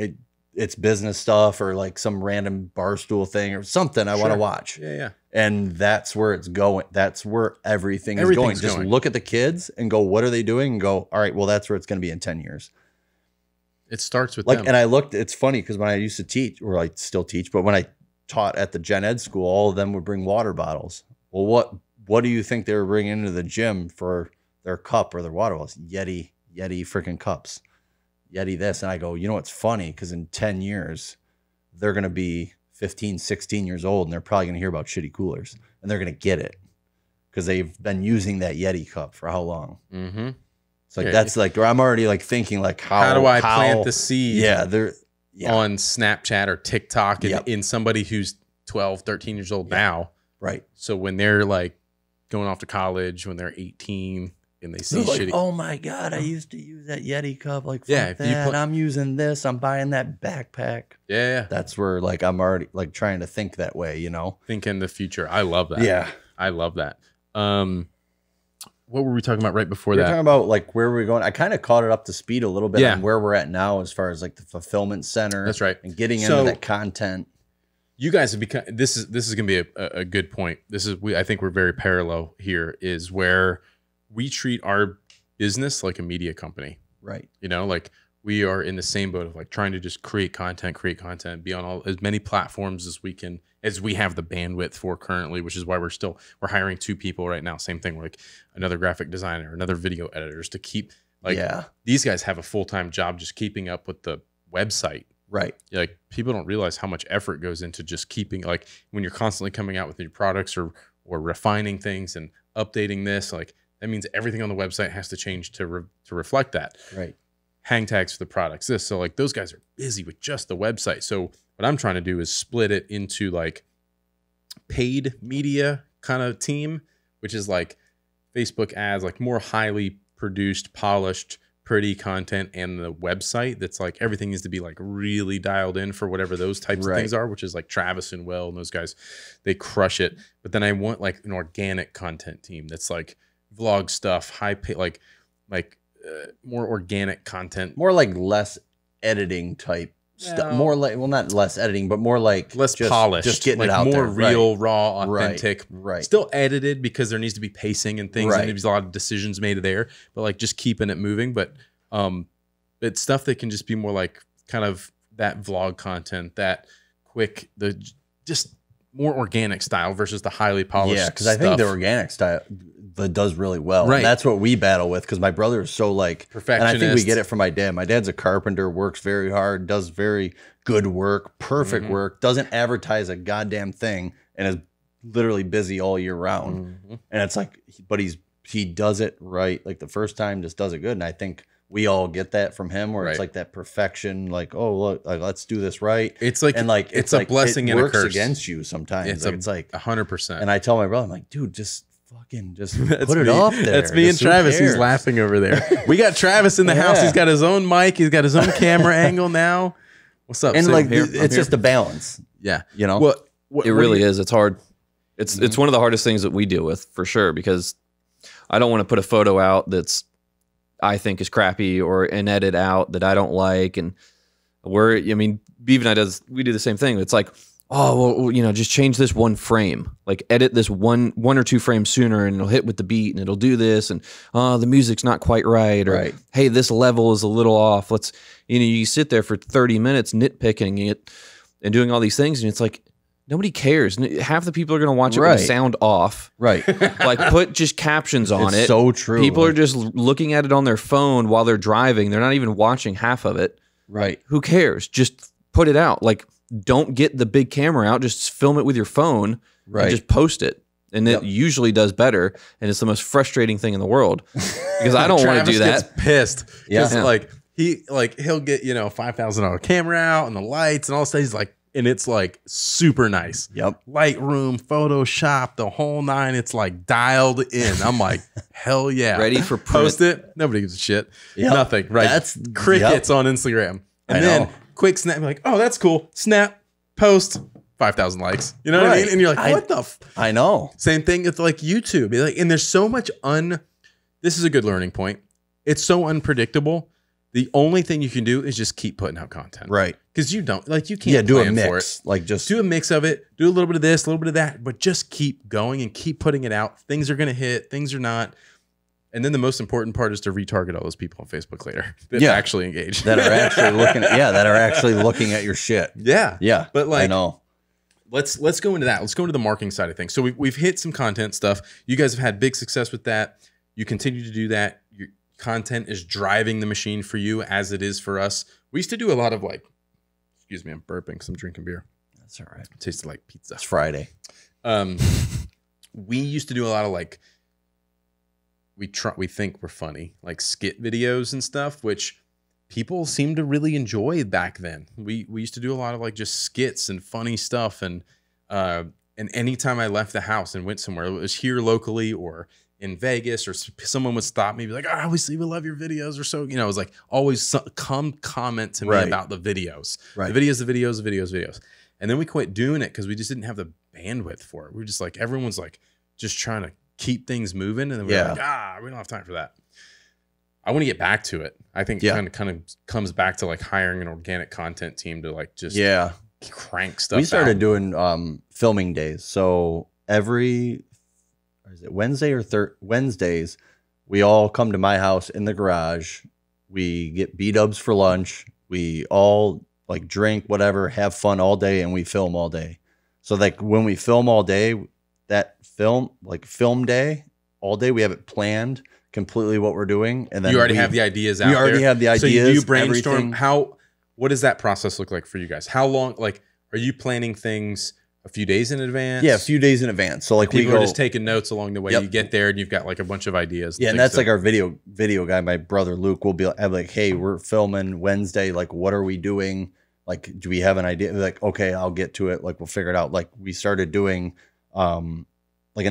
it's business stuff, or like some random Barstool thing or something I want to watch. Yeah, yeah. And that's where it's going. That's where everything is going. Just look at the kids and go, what are they doing? And go, all right, well, that's where it's going to be in 10 years. It starts with like, them. and I looked, it's funny because when I used to teach, or I still teach, but when I taught at the gen ed school, all of them would bring water bottles. Well, what do you think they were bringing into the gym for their cup or their water bottles? Yeti freaking cups. Yeti this. And I go, you know what's funny? Because in 10 years, they're going to be 15, 16 years old, and they're probably going to hear about Shitty Coolers, and they're going to get it because they've been using that Yeti cup for how long? Mm-hmm. It's like, that's like, or I'm already like thinking like, how do I plant the seed? Yeah. On Snapchat or TikTok in somebody who's 12, 13 years old now. Right. So when they're like going off to college, when they're 18 and they see like, Shitty. Oh my God, I used to use that Yeti cup. Like, yeah, that. I'm using this. I'm buying that backpack. Yeah. That's where like I'm already like trying to think that way, you know? Think in the future. I love that. Yeah. I love that. What were we talking about right before We're that? talking about like where we're going. I kind of caught it up to speed a little bit on where we're at now as far as like the fulfillment center. That's right. And getting into that content. You guys have become, this is going to be a good point. I think we're very parallel here, is where we treat our business like a media company. Right. You know, like we are in the same boat of like trying to just create content, be on as many platforms as we have the bandwidth for currently, which is why we're hiring 2 people right now. Same thing, like another graphic designer, another video editors, to keep these guys have a full-time job just keeping up with the website. Right. Like people don't realize how much effort goes into just keeping, like when you're constantly coming out with new products or refining things and updating this, like that means everything on the website has to change to reflect that. Right. Hang tags for the products, this. So like those guys are busy with just the website. So what I'm trying to do is split it into like paid media kind of team, which is like Facebook ads, like more highly produced, polished, pretty content, and the website that's like everything needs to be like really dialed in for whatever those types of things are, which is like Travis and Will and those guys, they crush it. But then I want like an organic content team that's like vlog stuff, high pay, like more organic content, more like less editing type stuff. More like, well, not less editing, but more like less polished, just getting like it out more there. real, raw, authentic. Right. Still edited because there needs to be pacing and things, and there's a lot of decisions made there. But like just keeping it moving. But it's stuff that can just be more like kind of that vlog content, that quick, just more organic style versus the highly polished. Yeah, because I think the organic style that does really well. Right. And that's what we battle with, because my brother is so like perfectionist. And I think we get it from my dad. My dad's a carpenter, works very hard, does very good work, perfect work, doesn't advertise a goddamn thing, and is literally busy all year round. And it's like, but he does it right. Like the first time, just does it good. And I think we all get that from him, where it's like that perfection, like, oh, look, like, let's do this right. It's like, and like, it's a blessing and a curse. It works against you sometimes. It's like 100%. And I tell my brother, I'm like, dude, just put it up there. That's me and Travis. He's laughing over there. We got Travis in the house. He's got his own mic. He's got his own camera angle now. What's up? And like, it's just a balance. Yeah. You know, it really is. It's hard. It's one of the hardest things that we deal with, for sure, because I don't want to put a photo out that's I think is crappy, or an edit out that I don't like. And Beav and I we do the same thing. It's like, oh, well, you know, just change this one frame, like edit this one or two frames sooner and it'll hit with the beat and it'll do this. And the music's not quite right. Or, hey, this level is a little off. Let's, you know, you sit there for 30 minutes nitpicking it and doing all these things. And it's like, nobody cares. Half the people are going to watch it with the sound off. Right. Like put just captions on it. So true. People are just looking at it on their phone while they're driving. They're not even watching half of it. Right. Who cares? Just put it out. Like, don't get the big camera out. Just film it with your phone and just post it. And it usually does better. And it's the most frustrating thing in the world because I don't want to do that. Gets pissed. Yeah. Like he'll get, you know, $5,000 camera out and the lights and all stuff. He's like, and it's like super nice. Yep. Lightroom, Photoshop, the whole nine. It's like dialed in. I'm like, hell yeah. Ready for print. Post it. Nobody gives a shit. Yep. Nothing. Right. That's crickets on Instagram. And I then know. quick snap. Like, oh, that's cool. Snap, post, 5,000 likes. You know what I mean? And you're like, what the? I know. Same thing with like YouTube. Like, and there's so much this is a good learning point. It's so unpredictable. The only thing you can do is just keep putting out content. Right. Because you can't do a plan for mix. it. Like just Do a mix of it. Do a little bit of this, a little bit of that, but just keep going and keep putting it out. Things are going to hit, things are not. And then the most important part is to retarget all those people on Facebook later that actually engage. that are actually looking at your shit. Yeah. Yeah. But like, I know. let's go into that. Let's go into the marketing side of things. So we've hit some content stuff. You guys have had big success with that. You continue to do that. Your content is driving the machine for you as it is for us. We used to do a lot of like, excuse me, I'm burping because I'm drinking beer. That's all right. It tasted like pizza. It's Friday. We used to do a lot of like, we think we're funny, like skit videos and stuff, which people seem to really enjoy back then. We used to do a lot of like just skits and funny stuff. And anytime I left the house and went somewhere, it was here locally or in Vegas, or someone would stop me, be like, "Oh, we love your videos," or so. You know, it was like always come comment to me about the videos, the videos. And then we quit doing it because we just didn't have the bandwidth for it. We were just like, everyone's like just trying to keep things moving, and then we're like, we don't have time for that. I want to get back to it. I think it kind of comes back to like hiring an organic content team to like just crank stuff. We started out. doing filming days. So every Wednesday or Wednesdays, we all come to my house in the garage. We get B-dubs for lunch. We all like drink, whatever, have fun all day, and we film all day. So like when we film all day, that film day, all day, we have it planned completely what we're doing. And then you already have the ideas out there. We already have the ideas. So you brainstorm. Everything. What does that process look like for you guys? How long, like, are you planning things a few days in advance? Yeah, a few days in advance. So like people are just taking notes along the way. Yep. You get there and you've got like a bunch of ideas. Yeah, and that's like our video guy, my brother Luke, will be like, hey, we're filming Wednesday. Like, what are we doing? Like, do we have an idea? Like, okay, I'll get to it. Like, we'll figure it out. Like, we started doing, and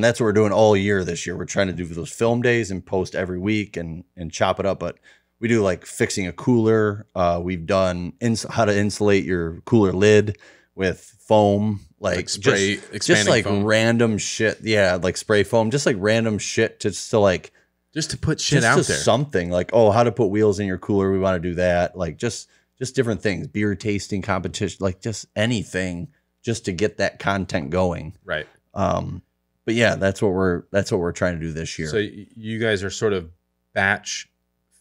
that's what we're doing all year this year. We're trying to do those film days and post every week and chop it up. But we do like fixing a cooler. We've done how to insulate your cooler lid with foam, like spray, just like foam. random shit. Yeah, like spray foam, just like random shit just to put shit out there. Something like, oh, how to put wheels in your cooler. We want to do that. Like just different things, beer tasting competition, like just anything, just to get that content going. Right. But yeah, that's what we're trying to do this year. So you guys are sort of batch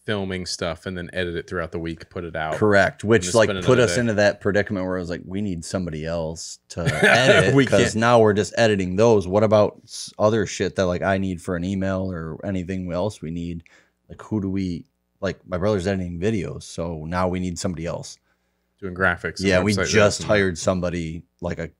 filming stuff and then edit it throughout the week, put it out. Correct. Which like put us into that predicament where I was like, we need somebody else to edit because now we're just editing those. What about other shit that like I need for an email or anything else we need? Like who do we like? My brother's editing videos, so now we need somebody else doing graphics. Yeah, we just hired somebody like a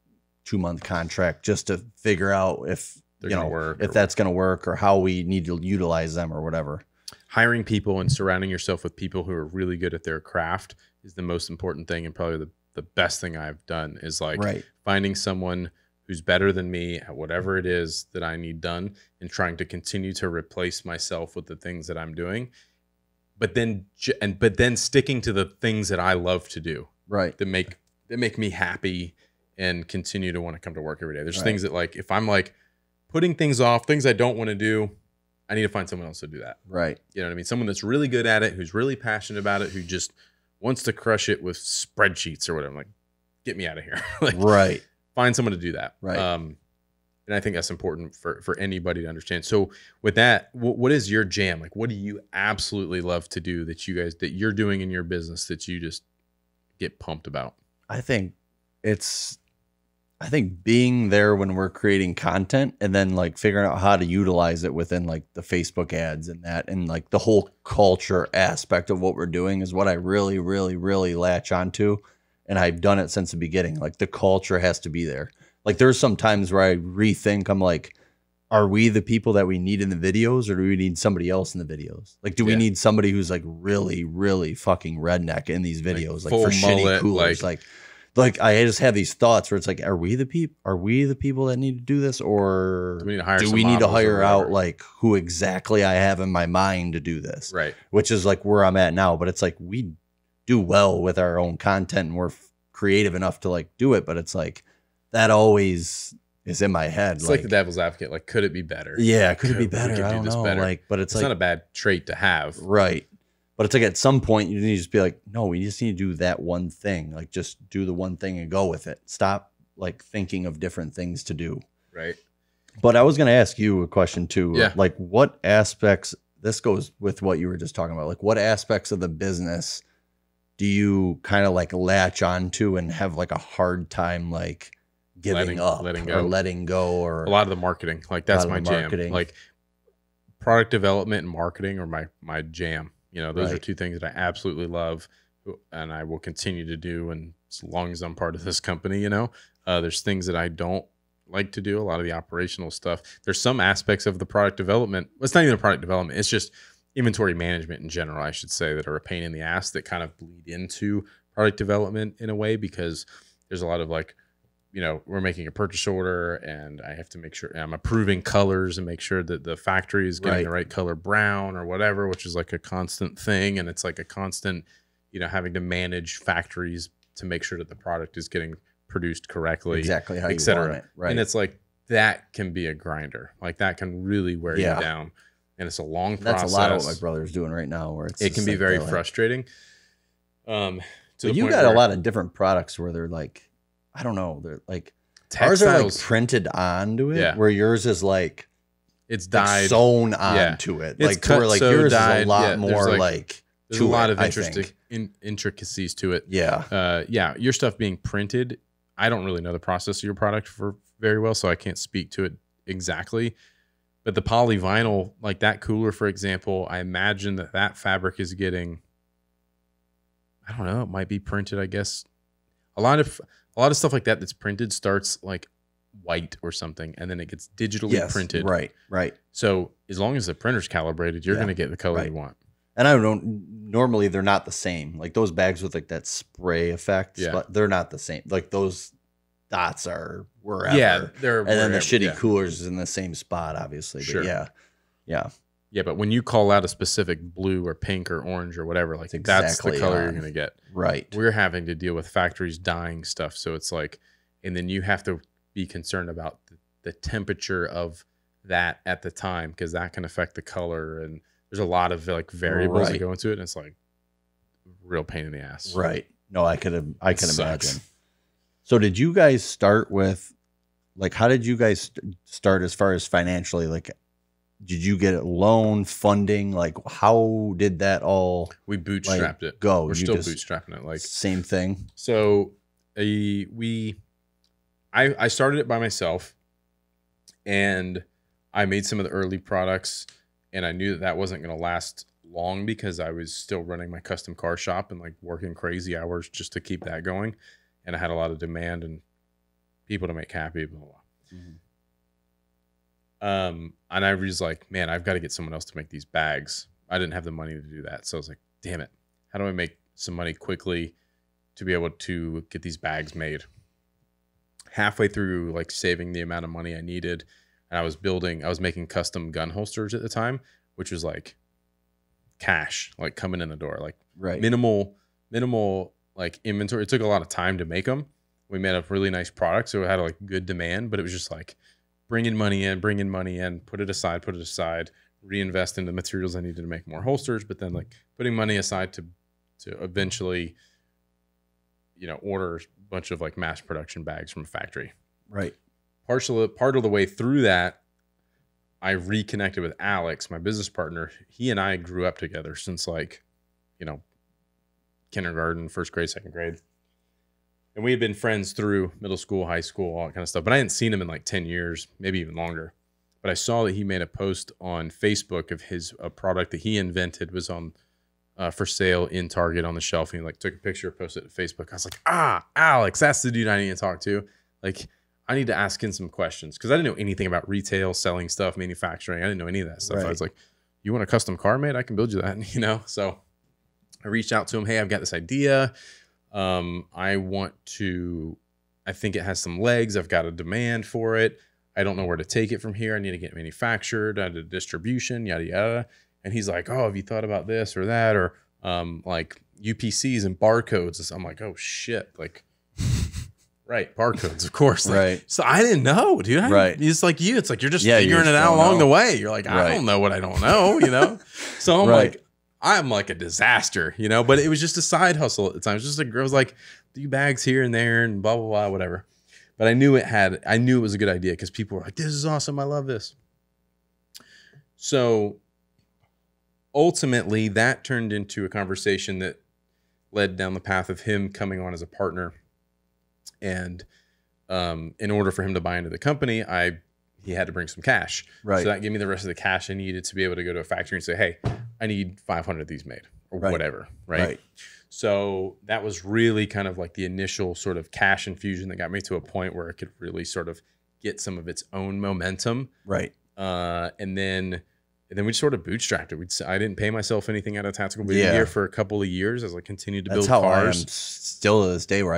2-month contract just to figure out if if that's going to work or how we need to utilize them or whatever. Hiring people and surrounding yourself with people who are really good at their craft is the most important thing, and probably the best thing I've done is like finding someone who's better than me at whatever it is that I need done and trying to continue to replace myself with the things that I'm doing, but then sticking to the things that I love to do, that make me happy and continue to want to come to work every day. There's things that like if I'm like putting things off, things I don't want to do, I need to find someone else to do that. Right. You know what I mean? Someone that's really good at it, who's really passionate about it, who just wants to crush it with spreadsheets or whatever. I'm like, get me out of here. Like, find someone to do that. Right. And I think that's important for anybody to understand. So with that, what is your jam? Like, what do you absolutely love to do that you're doing in your business that you just get pumped about? I think being there when we're creating content and then like figuring out how to utilize it within like the Facebook ads and that, and like the whole culture aspect of what we're doing is what I really, really, really latch onto. And I've done it since the beginning. Like the culture has to be there. Like there's some times where I rethink, I'm like, are we the people that we need in the videos, or do we need somebody else in the videos? Like, do we need somebody who's like really, really fucking redneck in these videos? Like for shitty coolers, like I just have these thoughts where it's like, are we the people that need to do this, or do we need to hire out like who exactly I have in my mind to do this? Right. Which is like where I'm at now. But it's like, we do well with our own content and we're creative enough to like do it. But it's like, that always is in my head. It's like the devil's advocate. Like, could it be better? Yeah. Could it be better? I don't know. Like, but it's like, not a bad trait to have. Right. But it's like at some point you need to just be like, no, we just need to do that one thing. Like just do the one thing and go with it. Stop like thinking of different things to do. Right. But I was going to ask you a question too. Yeah. Like what aspects, this goes with what you were just talking about. Like what aspects of the business do you kind of like latch onto and have like a hard time like giving up or letting go? Or a lot of the marketing. Like that's my jam. Like product development and marketing are my jam. You know, those are two things that I absolutely love and I will continue to do. And as long as I'm part of this company, you know, there's things that I don't like to do, a lot of the operational stuff. There's some aspects of the product development. It's not even the product development. It's just inventory management in general, I should say, that are a pain in the ass that kind of bleed into product development in a way, because there's a lot of like, you know, we're making a purchase order and I have to make sure I'm approving colors and make sure that the factory is getting the right color brown or whatever, which is like a constant thing. And it's like a constant, you know, having to manage factories to make sure that the product is getting produced correctly, exactly how you want it. Right. And it's like, that can be a grinder. Like that can really wear you down. And it's a long process. That's a lot of what my brother's doing right now, where it can be like very frustrating. But you got a lot of different products where they're like, I don't know. They're like textiles, ours are like printed onto it, where yours is like it's dyed, like sewn onto it. It's like cut, where like so yours dyed, is a lot more like there's a lot of intricacies to it. Yeah. Your stuff being printed, I don't really know the process of your product very well, so I can't speak to it exactly. But the polyvinyl, like that cooler, for example, I imagine that fabric is getting, I don't know, it might be printed, I guess. A lot of stuff like that that's printed starts like white or something, and then it gets digitally printed. Right. So as long as the printer's calibrated, you're going to get the color you want. And I don't, normally they're not the same. Like those bags with like that spray effect, but they're not the same. Like those dots are wherever. Yeah, they're and then the shitty coolers is in the same spot, obviously. But yeah, but when you call out a specific blue or pink or orange or whatever, like that's the color you're going to get. Right. We're having to deal with factories dyeing stuff. So it's like, and then you have to be concerned about the temperature of that at the time, because that can affect the color. And there's a lot of like variables that go into it. And it's like real pain in the ass. Right. No, I can imagine. So did you guys start with, like, how did you guys start as far as financially? Like, did you get a loan funding? Like, how did that all? We bootstrapped it. Go. We're still bootstrapping it. Like same thing. So I started it by myself, and I made some of the early products, and I knew that wasn't going to last long because I was still running my custom car shop and like working crazy hours just to keep that going. And I had a lot of demand and people to make happy, blah, blah, blah. And I was like, man, I've got to get someone else to make these bags. I didn't have the money to do that. So I was like, damn it. How do I make some money quickly to be able to get these bags made? Halfway through like saving the amount of money I needed, and I was making custom gun holsters at the time, which was like cash, like coming in the door, like minimal like inventory. It took a lot of time to make them. We made a really nice product, so it had like good demand, but it was just like bring in money in, put it aside, reinvest into materials I needed to make more holsters, but then like putting money aside to eventually, you know, order a bunch of like mass production bags from a factory. Right. Part of the way through that, I reconnected with Alex, my business partner. He and I grew up together since like, kindergarten, first grade, second grade. And we had been friends through middle school, high school, all that kind of stuff. But I hadn't seen him in like 10 years, maybe even longer. But I saw that he made a post on Facebook of a product that he invented was on for sale in Target on the shelf. And he like took a picture, posted it to Facebook. I was like, Alex, that's the dude I need to talk to. Like, I need to ask him some questions because I didn't know anything about retail, selling stuff, manufacturing. I didn't know any of that stuff. Right. I was like, you want a custom car made? I can build you that, So I reached out to him. Hey, I've got this idea. I think it has some legs. I've got a demand for it. I don't know where to take it from here. I need to get it manufactured, I did distribution, yada, yada. And he's like, oh, have you thought about this or that? Or like UPCs and barcodes. I'm like, oh shit. Like, right. Barcodes, of course. Like, right. So I didn't know, dude. Right. It's like you. It's like you're just figuring it out along the way. You're like, I don't know what I don't know, So I'm like a disaster, but it was just a side hustle at the time. It was just a girl's like do bags here and there and blah, blah, blah, whatever. But I knew it was a good idea because people were like, this is awesome. I love this. So ultimately that turned into a conversation that led down the path of him coming on as a partner. And in order for him to buy into the company, he had to bring some cash. Right. So that gave me the rest of the cash I needed to be able to go to a factory and say, hey, I need 500 of these made or whatever. Right. So that was really kind of like the initial sort of cash infusion that got me to a point where it could really sort of get some of its own momentum. Right. And then we sort of bootstrapped it. I didn't pay myself anything out of Tactical Baby Gear for a couple of years as I continued to build cars. That's how I am still to this day where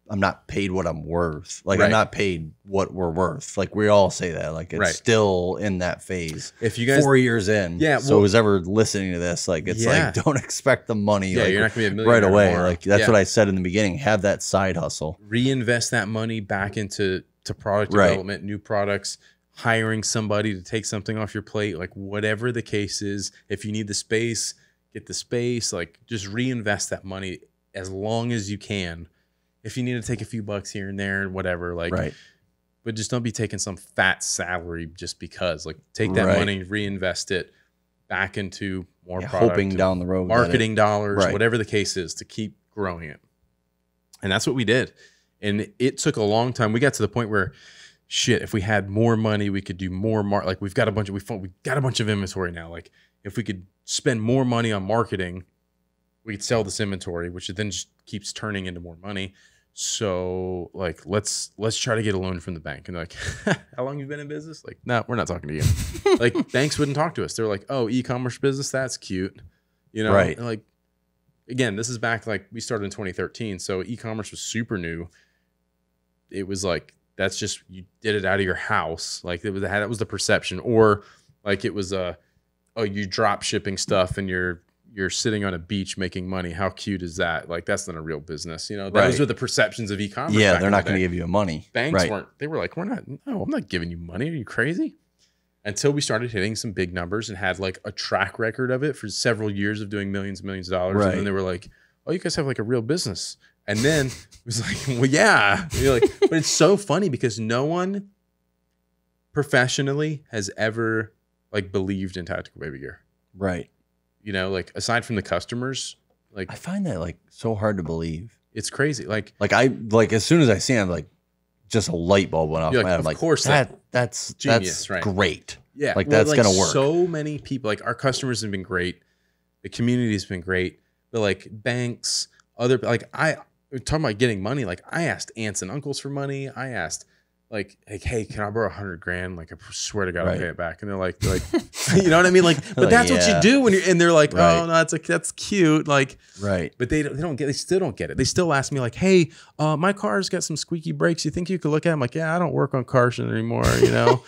I'm not paid what I'm worth. Like I'm not paid what we're worth. Like we all say that. Like it's still in that phase. If you guys 4 years in, so who's ever listening to this, like it's like don't expect the money. Yeah, like, you're not gonna be a millionaire right away. tomorrow. Like that's what I said in the beginning. Have that side hustle. Reinvest that money back into product development, new products, hiring somebody to take something off your plate, like whatever the case is. If you need the space, get the space. Like just reinvest that money as long as you can. If you need to take a few bucks here and there and whatever, like, but just don't be taking some fat salary just because. Like, take that money, reinvest it back into more product, hoping down the road, marketing dollars, whatever the case is, to keep growing it. And that's what we did. And it took a long time. We got to the point where, shit, if we had more money, we could do more. Like, we've got a bunch of inventory now. Like, if we could spend more money on marketing, we could sell this inventory, which then just keeps turning into more money. So like, let's try to get a loan from the bank. And they're like, how long you been in business? Like, no, we're not talking to you. Like banks wouldn't talk to us. They're like, oh, e-commerce business. That's cute. Right. And like, again, this is back, like we started in 2013. So e-commerce was super new. It was like, that's just, you did it out of your house. Like that was the perception. Or like it was you drop shipping stuff and you're sitting on a beach making money. How cute is that? Like, that's not a real business. Those were the perceptions of e-commerce. Yeah, they're not going to give you money. Banks weren't. They were like, I'm not giving you money. Are you crazy? Until we started hitting some big numbers and had like a track record of it for several years of doing millions and millions of dollars. Right. And then they were like, oh, you guys have like a real business. And then it was like, well, yeah. And you're like, but it's so funny because no one professionally has ever like believed in Tactical Baby Gear. Right. Like aside from the customers, like I find that like so hard to believe. It's crazy. Like as soon as I see it, I'm like, just a light bulb went off. Like, of course that's genius, right? Great. Yeah, like that's gonna work. So many people, like our customers have been great, the community has been great, but like banks, other like talking about getting money. Like I asked aunts and uncles for money. I asked like, hey, can I borrow $100,000? Like I swear to God, I'll pay it back. And they're like, you know what I mean? Like, but that's what you do when and they're like, oh no, that's cute. Like, but they still don't get it. They still ask me like, hey, my car's got some squeaky brakes. You think you could look at them? Like, yeah, I don't work on cars anymore, And oh,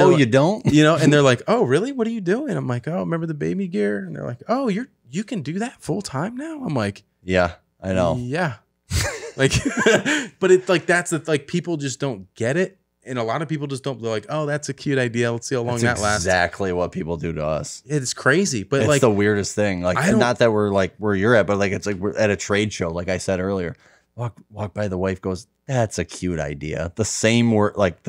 like, you don't? And they're like, oh, really? What are you doing? I'm like, oh, remember the baby gear? And they're like, oh, you can do that full time now? I'm like, yeah, I know. Yeah. Like, but it's like, that's the, like, people just don't get it. And a lot of people just don't, they're like, oh, that's a cute idea. Let's see how long that lasts. Exactly what people do to us. It's crazy. But it's like the weirdest thing. Like, not that we're like where you're at, but like, it's like we're at a trade show. Like I said earlier, Walk by, the wife goes, "That's a cute idea." The same word, like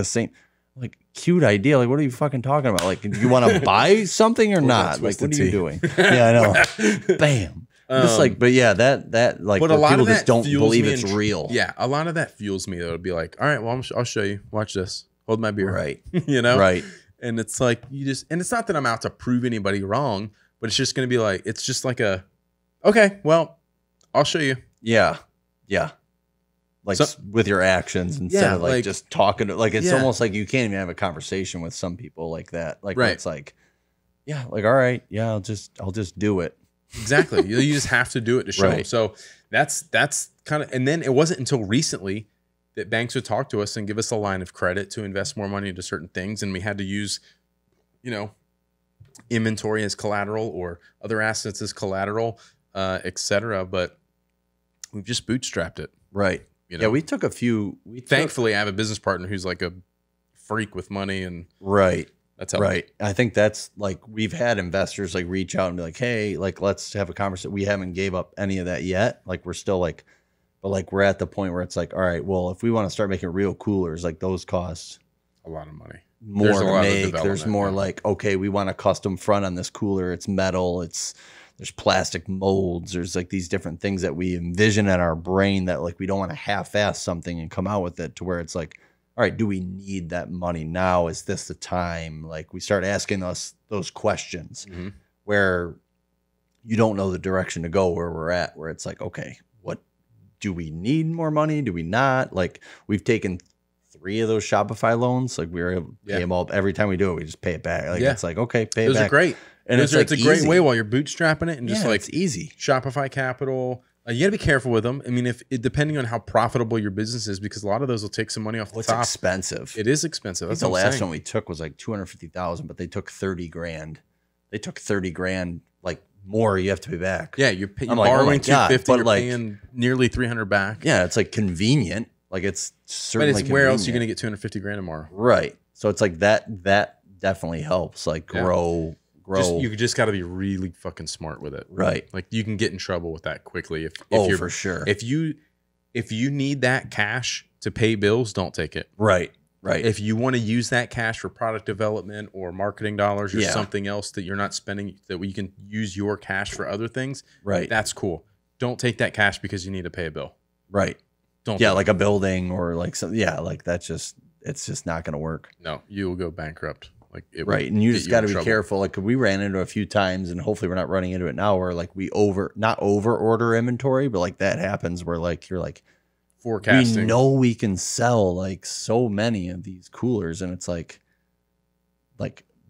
cute idea. Like, what are you fucking talking about? Like, do you want to buy something or not? Like, what are you doing? Yeah, I know. Bam. Just like, but yeah, that like, but a lot people of that just don't believe me it's real. Yeah, a lot of that fuels me though. To be like, all right, well, I'll show you. Watch this. Hold my beer. Right. You know. Right. And it's like and it's not that I'm out to prove anybody wrong, but it's just gonna be like, it's just like okay, well, I'll show you. Yeah. Yeah. Like with your actions instead of like just talking. Like it's almost like you can't even have a conversation with some people like that. Like it's like, yeah, like, all right, yeah, I'll just do it. Exactly. You just have to do it to show them. So that's kind of, and then it wasn't until recently that banks would talk to us and give us a line of credit to invest more money into certain things, and we had to use, inventory as collateral or other assets as collateral, etc. But we've just bootstrapped it. Right. Yeah, we took a few. Thankfully, I have a business partner who's like a freak with money, and that's how. Right. I think that's like, we've had investors like reach out and be like, hey, like, let's have a conversation. We haven't gave up any of that yet. Like, we're still like, but like, we're at the point where it's like, all right, well, if we want to start making real coolers, like those cost a lot of money. More to make. There's more like, okay, we want a custom front on this cooler. It's metal. There's plastic molds. There's like these different things that we envision in our brain that like, we don't want to half-ass something and come out with it to where it's like, all right, do we need that money now? Is this the time? Like, we start asking us those questions where you don't know the direction to go where we're at, where it's like, okay, what do we need more money? Do we not? Like, we've taken 3 of those Shopify loans. Like, we were able to pay them all. Every time we do it, we just pay it back. Like, it's like, okay, pay it back. Those are great. And it's a great way while you're bootstrapping it and just like, it's easy. Shopify Capital. You got to be careful with them. I mean, depending on how profitable your business is, because a lot of those will take some money off the top. It's expensive. It is expensive. That's the last one we took was like $250,000, but they took $30,000. They took $30,000, like more you have to pay back. Yeah, you're borrowing $250, you're paying nearly $300 back. Yeah, it's like convenient. Like, it's certainly convenient. Where else are you going to get $250,000 tomorrow? Right. So it's like that definitely helps. Like grow. You just got to be really fucking smart with it. Right. Like, you can get in trouble with that quickly. If you're for sure. If you need that cash to pay bills, don't take it. Right. Right. If you want to use that cash for product development or marketing dollars or something else that you're not spending, that you can use your cash for other things. Right. That's cool. Don't take that cash because you need to pay a bill. Right. Don't. Yeah, like a building or like some. Yeah, like it's just not going to work. No, you will go bankrupt. Like right, and you just got to be careful. Like, we ran into a few times, and hopefully we're not running into it now. Where like we not over order inventory, but like that happens where like you're like forecasting. We know we can sell like so many of these coolers, and it's like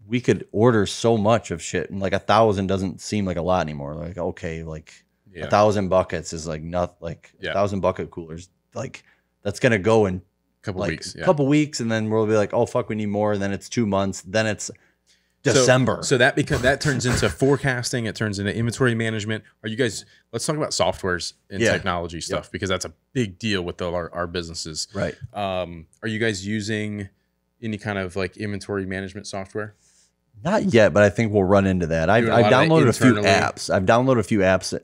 we could order so much of shit, and like 1,000 doesn't seem like a lot anymore. Like, okay, like 1,000 buckets is like nothing. Like 1,000 bucket coolers, like that's gonna go in couple weeks, and then we'll be like, oh fuck, we need more. And then it's 2 months. Then it's December. So that turns into forecasting. It turns into inventory management. Are you guys? Let's talk about softwares and technology stuff because that's a big deal with our businesses. Right. Are you guys using any kind of like inventory management software? Not yet, but I think we'll run into that. I've downloaded a few apps. I've downloaded a few apps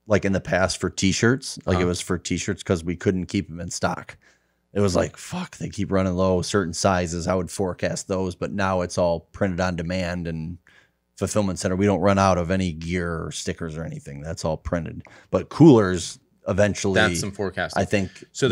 like in the past for t-shirts. Like it was for t-shirts because we couldn't keep them in stock. It was like, fuck, they keep running low. Certain sizes, I would forecast those, but now it's all printed on demand and fulfillment center. We don't run out of any gear or stickers or anything. That's all printed. But coolers eventually. That's some forecasting. I think. So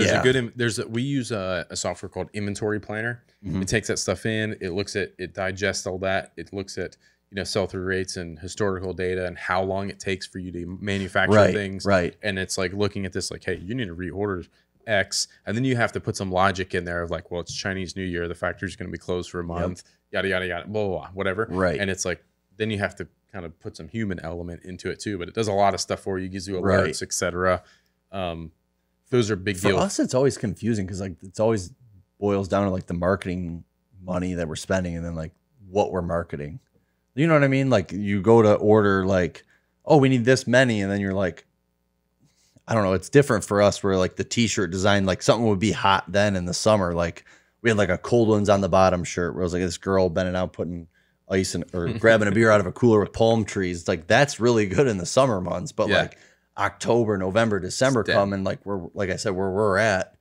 we use a software called Inventory Planner. Mm-hmm. It takes that stuff in. It digests all that. It looks at sell-through rates and historical data and how long it takes for you to manufacture things. Right. And it's like looking at this like, hey, you need to reorder X, and then you have to put some logic in there of like, well, it's Chinese New Year, the factory's going to be closed for a month, yada yada yada, blah, blah blah, whatever. Right. And it's like, then you have to kind of put some human element into it too. But it does a lot of stuff for you, gives you alerts, etc. Those are big deals. For us, it's always confusing because like it's always boils down to like the marketing money that we're spending, and then like what we're marketing. You know what I mean? Like you go to order like, oh, we need this many, and then you're like, I don't know. It's different for us where like the t-shirt design, like something would be hot then in the summer. Like we had like a cold ones on the bottom shirt where it was like this girl bending out, putting ice or grabbing a beer out of a cooler with palm trees. Like that's really good in the summer months. But like October, November, December It's dead. come, and like I said, where we're at,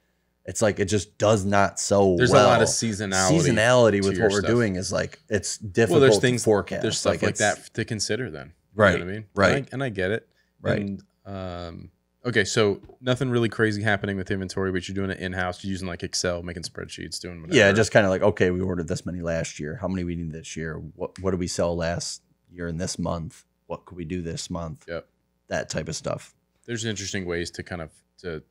it's like it just does not so There's well. a lot of seasonality with your what we're stuff. doing is like it's difficult Well, there's things to forecast. There's stuff like it's- that to consider then. Right, You know what I mean? right. And I get it. Right. And, okay, so nothing really crazy happening with inventory, but you're doing it in-house. You're using like Excel, making spreadsheets, doing whatever. Yeah, just kind of like, okay, we ordered this many last year. How many we need this year? What did we sell last year and this month? What could we do this month? Yep. That type of stuff. There's interesting ways to kind of to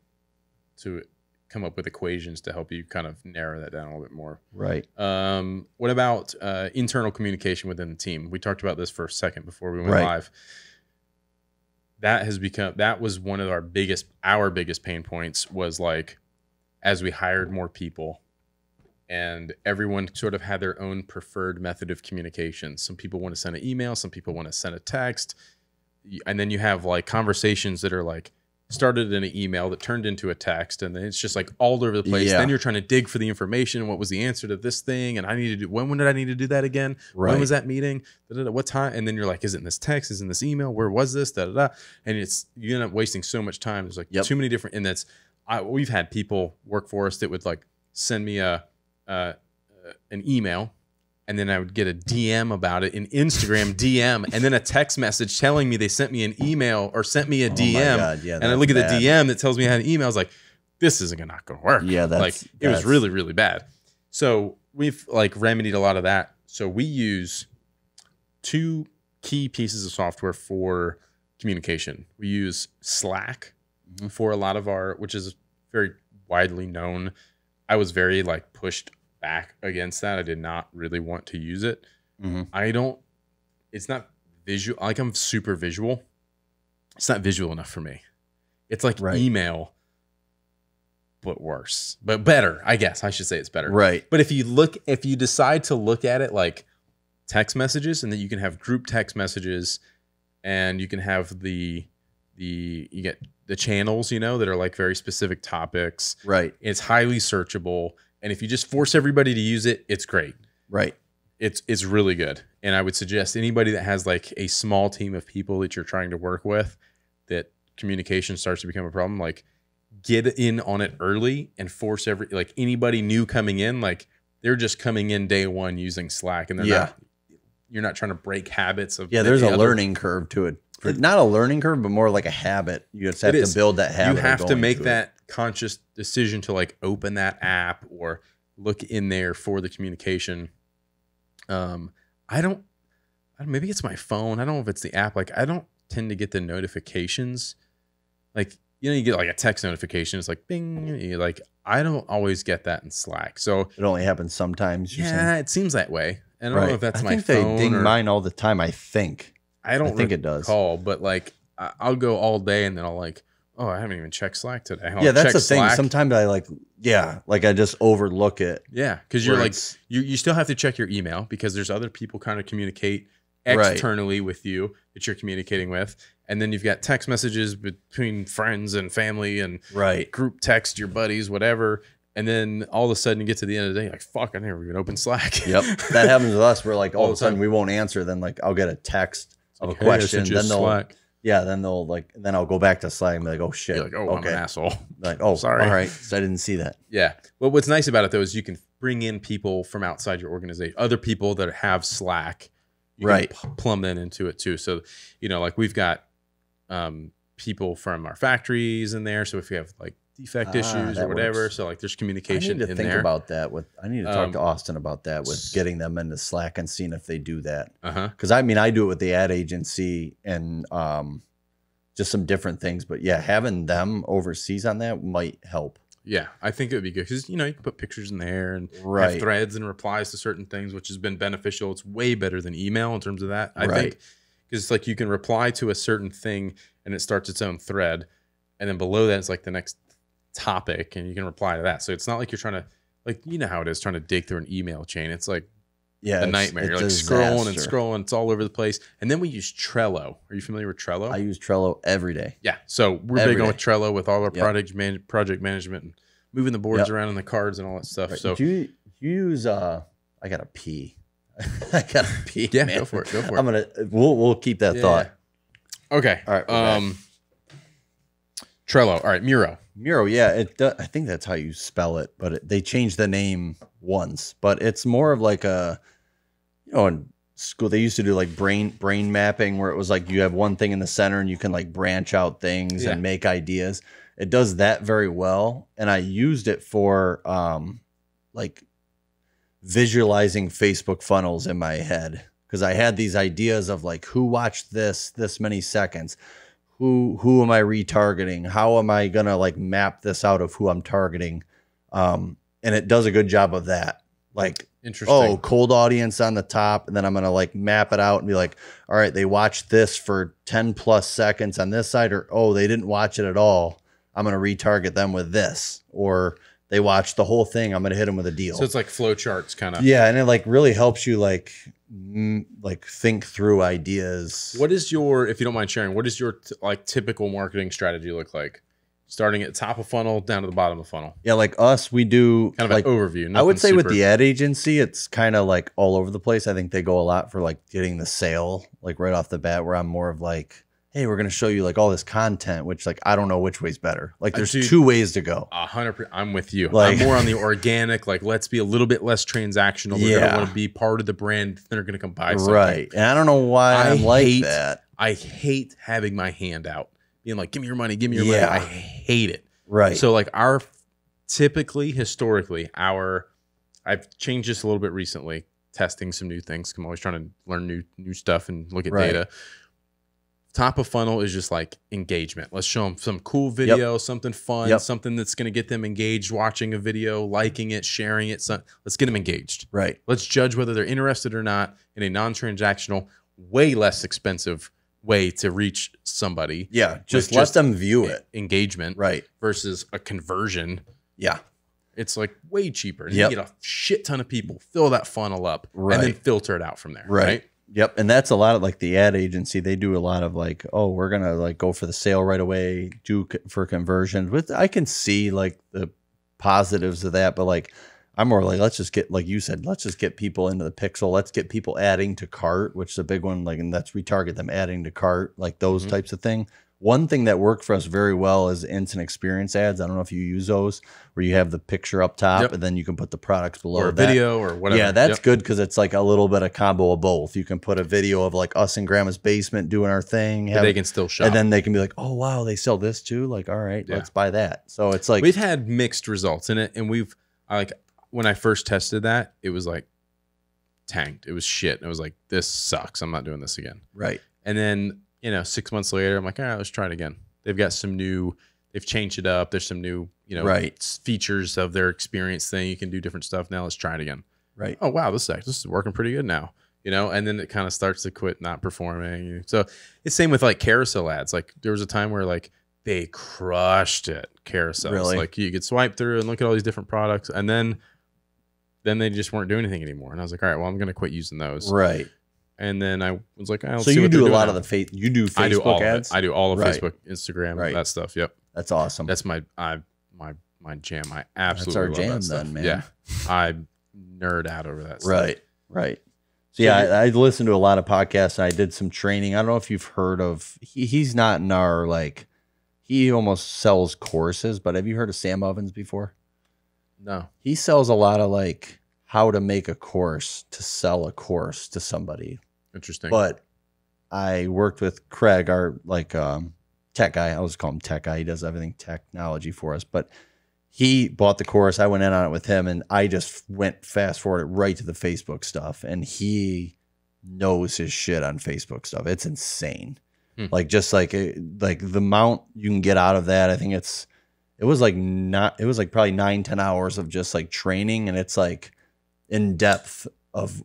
come up with equations to help you kind of narrow that down a little bit more. Right. What about internal communication within the team? We talked about this for a second before we went Right. live. That was one of our biggest pain points, was like, as we hired more people and everyone sort of had their own preferred method of communication. Some people want to send an email, some people want to send a text. And then you have like conversations that are like started in an email that turned into a text, and then it's just like all over the place. Yeah. Then you're trying to dig for the information. What was the answer to this thing? And I need to do, when did I need to do that again? Right. When was that meeting? Da-da-da. What time? And then you're like, is it in this text? Is it in this email? Where was this? Da, da, da. And you end up wasting so much time. There's like too many different, and we've had people work for us that would like send me an email, and then I would get a DM about it, an Instagram DM, and then a text message telling me they sent me an email or sent me a DM. God, yeah, and I that's look at bad. the DM that tells me I had an email. I was like, this isn't not going to work. Yeah, it was really, really bad. So we've like remedied a lot of that. So we use 2 key pieces of software for communication. We use Slack for a lot of which is very widely known. I was very like pushed back against that. I did not really want to use it. It's not visual. Like, I'm super visual. It's not visual enough for me. It's like email, but worse, but better. I guess I should say it's better. Right. But if you decide to look at it like text messages, and that you can have group text messages, and you can have you get the channels, that are like very specific topics. Right. It's highly searchable. And if you just force everybody to use it, it's great. Right. It's really good. And I would suggest anybody that has like a small team of people that you're trying to work with, that communication starts to become a problem, like, get in on it early and force anybody new coming in, like, they're just coming in day one using Slack, and you're not trying to break habits of there's a learning curve to it. Not a learning curve, but more like a habit. You just have to build that habit. You have to make that conscious decision to like open that app or look in there for the communication. Maybe it's my phone. I don't know if it's the app. Like, I don't tend to get the notifications. Like, you get like a text notification. It's like bing. You're like, I don't always get that in Slack. So it only happens sometimes. It seems that way. And I don't know if that's my phone. I think they ding mine all the time. I think it does. But like, I'll go all day and then I'll like, oh, I haven't even checked Slack today. That's the thing. Sometimes I I just overlook it. Yeah, because you're like, you still have to check your email, because there's other people kind of communicate externally with you that you're communicating with. And then you've got text messages between friends and family and group text, your buddies, whatever. And then all of a sudden you get to the end of the day, like, fuck, I never even opened Slack. Yep. That happens with us. We're like, all of a sudden we won't answer. Then like, I'll get a text of a question. Then then I'll go back to Slack and be like, oh shit. You're like, oh, I'm an asshole. Like, oh, sorry. All right. So I didn't see that. Yeah. Well, what's nice about it though is you can bring in people from outside your organization, other people that have Slack. You can plumb that into it too. So, like, we've got people from our factories in there. So if you have like defect issues or whatever, so like there's communication in there. I need to think about that. I need to talk to Austin about that, with getting them into Slack and seeing if they do that. Because I do it with the ad agency and just some different things. But yeah, having them overseas on that might help. Yeah, I think it would be good, because you can put pictures in there and have threads and replies to certain things, which has been beneficial. It's way better than email in terms of that, I think, because it's like you can reply to a certain thing and it starts its own thread, and then below that it's like the next topic, and you can reply to that. So it's not like you're trying to, like, how it is trying to dig through an email chain. It's like a nightmare. You're like scrolling and scrolling. It's all over the place. And then we use Trello. Are you familiar with Trello? I use Trello every day. Yeah. So we're big on Trello with all our project management and moving the boards around and the cards and all that stuff. So do you use I gotta pee. I gotta pee. Yeah, man. go for it. We'll keep that thought. Okay. All right. Trello. All right, Miro. Miro, yeah, I think that's how you spell it, but they changed the name once. But it's more of like a, in school they used to do like brain mapping, where it was like you have one thing in the center and you can like branch out things and make ideas. It does that very well, and I used it for like visualizing Facebook funnels in my head, because I had these ideas of like, who watched this many seconds, who am I retargeting, how am I gonna like map this out of who I'm targeting, and it does a good job of that. Like, interesting. Oh, cold audience on the top, and then I'm gonna like map it out and be like, all right, they watched this for 10 plus seconds on this side, or oh, they didn't watch it at all, I'm gonna retarget them with this, or they watched the whole thing, I'm gonna hit them with a deal. So it's like flow charts kind of. Yeah, and it like really helps you like think through ideas. What is your, if you don't mind sharing, what is your like typical marketing strategy look like? Starting at the top of funnel down to the bottom of the funnel. Yeah, like us, we do kind of like an overview. I would say with the ad agency, it's kind of like all over the place. I think they go a lot for like getting the sale like right off the bat, where I'm more of like, hey, we're going to show you like all this content, which like, I don't know which way's better. Like there's two ways to go. 100%. I'm with you. Like, I'm more on the organic, like let's be a little bit less transactional. They're going to want to be part of the brand. They're going to come buy something. Right. And I don't know why I'm like that. I hate having my hand out, being like, give me your money, give me your money. I hate it. Right. So like historically, I've changed this a little bit recently, testing some new things. I'm always trying to learn new stuff and look at data. Top of funnel is just like engagement. Let's show them some cool video, something fun, something that's going to get them engaged, watching a video, liking it, sharing it. So let's get them engaged. Right. Let's judge whether they're interested or not in a non-transactional, way less expensive way to reach somebody. Yeah. Just let them view it. Engagement. Right. Versus a conversion. Yeah. It's like way cheaper. You get a shit ton of people, fill that funnel up, and then filter it out from there. Right. Yep. And that's a lot of like the ad agency. They do a lot of like, oh, we're going to like go for the sale right away, do for conversions. I can see like the positives of that, but like, I'm more like, let's just get, like you said, let's just get people into the pixel. Let's get people adding to cart, which is a big one. Like, and let's retarget them adding to cart, like those types of thing. One thing that worked for us very well is instant experience ads. I don't know if you use those, where you have the picture up top and then you can put the products below, or a video or whatever. Yeah, that's good, because it's like a little bit of combo of both. You can put a video of like us in Grandma's basement doing our thing. They can still shop. And then they can be like, oh, wow, they sell this too? Like, all right, let's buy that. So it's like, we've had mixed results in it. And when I first tested that, it was like tanked. It was shit. It was like, this sucks. I'm not doing this again. Right. And then, 6 months later, I'm like, all right, let's try it again. They've got they've changed it up. There's some new, features of their experience thing. You can do different stuff. Now let's try it again. Right. Oh, wow, this is working pretty good now. And then it kind of starts to quit not performing. So it's same with like carousel ads. Like there was a time where like they crushed it, carousels. Really? Like you could swipe through and look at all these different products, and then they just weren't doing anything anymore. And I was like, all right, well, I'm going to quit using those. Right. And then I was like, so you do a lot of the you do Facebook ads? I do all of Facebook, Instagram, that stuff. Yep. That's awesome. That's my jam. I absolutely love that stuff. Then, man. Yeah. I nerd out over that stuff. Right. So yeah, I listened to a lot of podcasts, and I did some training. I don't know if you've heard of, he's not in our, like, he almost sells courses, but have you heard of Sam Ovens before? No. He sells a lot of like how to make a course, to sell a course to somebody. Interesting. But I worked with Craig, our like tech guy. I always call him tech guy. He does everything technology for us. But he bought the course. I went in on it with him, and I just went fast forward right to the Facebook stuff. And he knows his shit on Facebook stuff. It's insane. Like just like the amount you can get out of that. I think it was like probably 9-10 hours of just like training, and it's like in depth of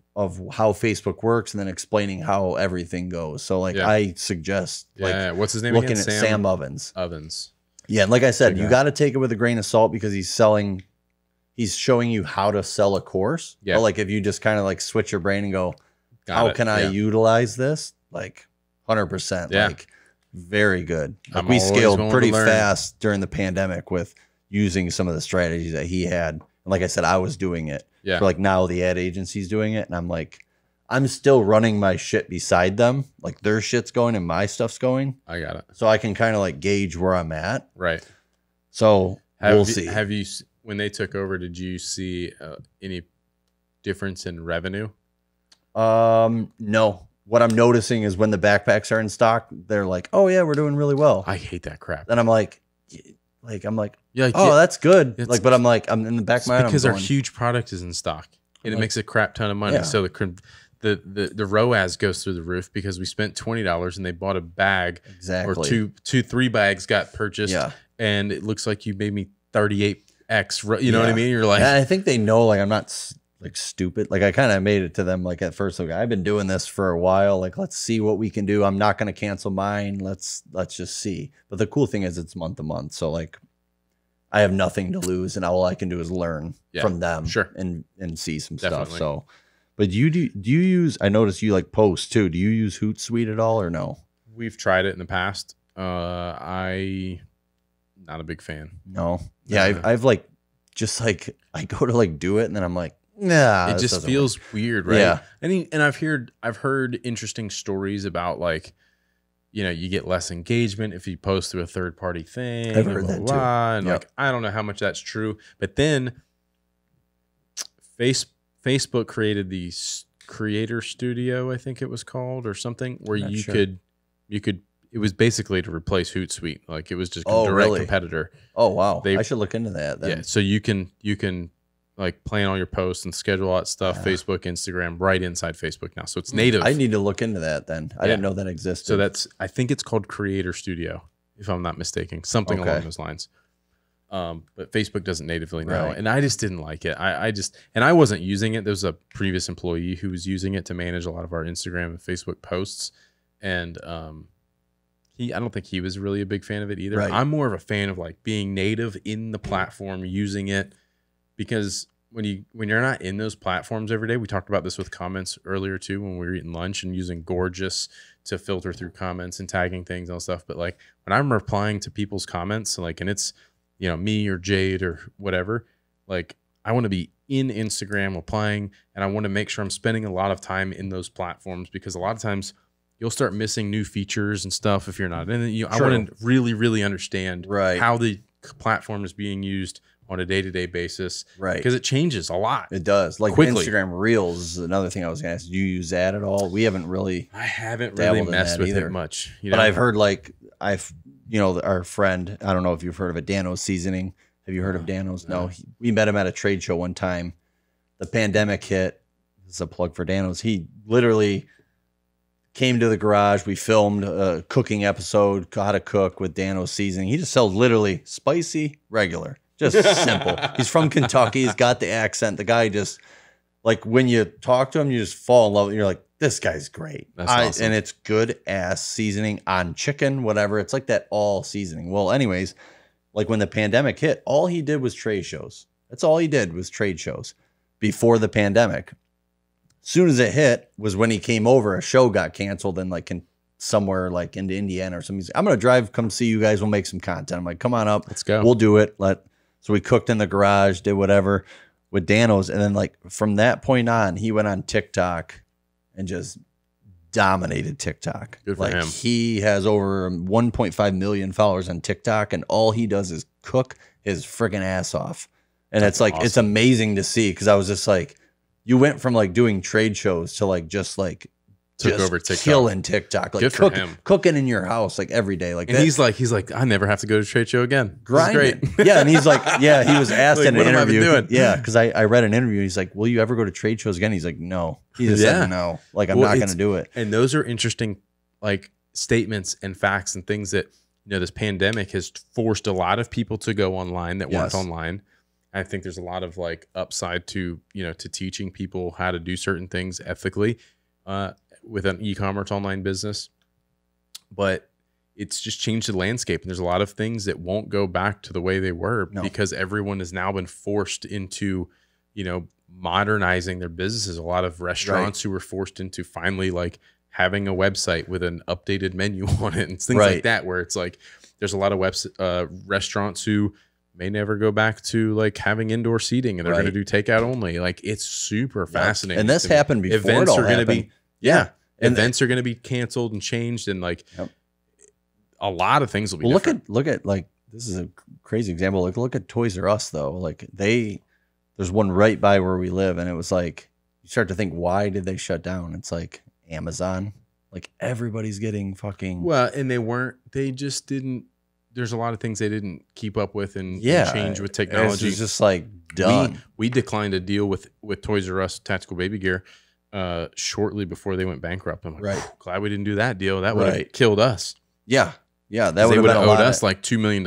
how Facebook works, and then explaining how everything goes. So like I suggest what's his name looking again? at Sam Ovens. Yeah, and like I said, you got to take it with a grain of salt, because he's showing you how to sell a course. Yeah. But like if you just kind of like switch your brain and go, how can I utilize this? Like 100%. Like very good. Like we scaled pretty fast during the pandemic with using some of the strategies that he had. And like I said, I was doing it. Yeah. For like now the ad agency's doing it, and I'm like, I'm still running my shit beside them. Like their shit's going and my stuff's going. I got it. So I can kind of like gauge where I'm at. Right. So we'll see. Have you, when they took over, did you see any difference in revenue? No. What I'm noticing is when the backpacks are in stock, they're like, "Oh yeah, we're doing really well." I hate that crap. Then I'm like, Yeah, "Oh, that's good." It's- Like, but I'm like, I'm in the back of my mind. because I'm our going, huge product is in stock and it like, makes a crap ton of money. Yeah. So the ROAS goes through the roof because we spent $20 and they bought a bag exactly. or three bags got purchased. Yeah. And it looks like you made me 38x. You know what I Yeah. mean? You're like, And I think they know like I'm not like stupid. Like I kind of made it to them like at first. Like I've been doing this for a while. Like let's see what we can do. I'm not going to cancel mine. Let's just see. But the cool thing is it's month to month. So like I have nothing to lose, and all I can do is learn from them. Sure. And see some Definitely. stuff. So, but do you use? I noticed you like post too. Do you use Hootsuite at all or no? we've tried it in the past. I not a big fan. No. Yeah, I've like just like I go to like do it, and then I'm like, nah. It just feels weird, right? Yeah. And I've heard interesting stories about like, you know, you get less engagement if you post through a third party thing. I've heard that too. And like, I don't know how much that's true, but then Facebook created the Creator Studio, I think it was called, or something, where Not you sure. could it was basically to replace Hootsuite. Like it was just a Oh, direct really? competitor. Oh wow, They- I should look into that. Then. Yeah, so you can like plan all your posts and schedule all that stuff. Facebook, Instagram, right inside Facebook now, so it's native. I need to look into that. Then I didn't know that existed. So I think it's called Creator Studio, if I'm not mistaken, something Okay. along those lines. But Facebook doesn't natively now, Right. and I just didn't like it. I wasn't using it. There was a previous employee who was using it to manage a lot of our Instagram and Facebook posts, and I don't think he was really a big fan of it either. Right. I'm more of a fan of like being native in the platform, using it, because when you're not in those platforms every day, we talked about this with comments earlier too, when we were eating lunch and using Gorgeous to filter through comments and tagging things and stuff. But like when I'm replying to people's comments, like, and it's, you know, me or Jade or whatever, like I want to be in Instagram replying, and I want to make sure I'm spending a lot of time in those platforms, because a lot of times you'll start missing new features and stuff if you're not in it. I want to really, really understand Right. how the platform is being used on a day-to-day basis, Right. because it changes a lot. It does. Like Quickly. Instagram Reels is another thing I was going to ask. Do you use that at all? We haven't really, I haven't dabbled really in messed that with either. it much, but I've heard like our friend, I don't know if you've heard of it, Dano's Seasoning. Have you heard of Dano's? No. We met him at a trade show one time. The pandemic hit. This is a plug for Dano's. He literally came to the garage. We filmed a cooking episode, how to cook with Dano's Seasoning. He just sells literally spicy, regular, just simple. He's from Kentucky. He's got the accent. The guy just, like, when you talk to him, you just fall in love. You're like, this guy's great. That's awesome. And it's good ass seasoning on chicken, whatever. It's like that all seasoning. Well, anyways, like when the pandemic hit, all he did was trade shows. That's all he did was trade shows before the pandemic. Soon as it hit was when he came over. A show got canceled and like in somewhere like into Indiana or something. He's like, I'm gonna drive, come see you guys. We'll make some content. I'm like, come on up, Let's go. We'll do it. So we cooked in the garage, did whatever with Dano's, and then like from that point on, he went on TikTok and just dominated TikTok. Good for like him. He has over 1.5 million followers on TikTok, and all he does is cook his freaking ass off. And That's it's like it's awesome. amazing to see, because I was just like, you went from like doing trade shows to like just like Took just over TikTok. killing TikTok, like Good for him. cooking in your house like every day, like And that. he's like, I never have to go to a trade show again. This is Grinding. great. Yeah, and he's like, yeah, he was asked Like, in an what have I been interview. doing? Yeah, because I read an interview. He's like, will you ever go to trade shows again? He's like, no. He just Yeah. said no. Like, I'm Well, not going it's- to do it. And those are interesting, like, statements and facts and things that, you know, this pandemic has forced a lot of people to go online that weren't Yes. online. I think there's a lot of like upside to, you know, to teaching people how to do certain things ethically with an e-commerce online business. But it's just changed the landscape, and there's a lot of things that won't go back to the way they were No. because everyone has now been forced into, you know, modernizing their businesses. A lot of restaurants who were forced into finally like having a website with an updated menu on it and things Right. like that, where it's like there's a lot of restaurants who may never go back to like having indoor seating, and they're going to do takeout only. Like, it's super fascinating. And this happened before events it all are going to happened. be, and events are going to be canceled and changed, and like a lot of things will be different. Look at like, this is a crazy example. Like, look at Toys R Us though. Like there's one right by where we live, and it was like, you start to think, why did they shut down? It's like Amazon. Like, everybody's getting fucking. Well, and they just didn't. There's a lot of things they didn't keep up with and change with technology. It's just like done. We declined a deal with Toys R Us tactical baby gear shortly before they went bankrupt. I'm like, glad we didn't do that deal. That would have killed us. Yeah. Yeah. That would have owed been us like $2 million,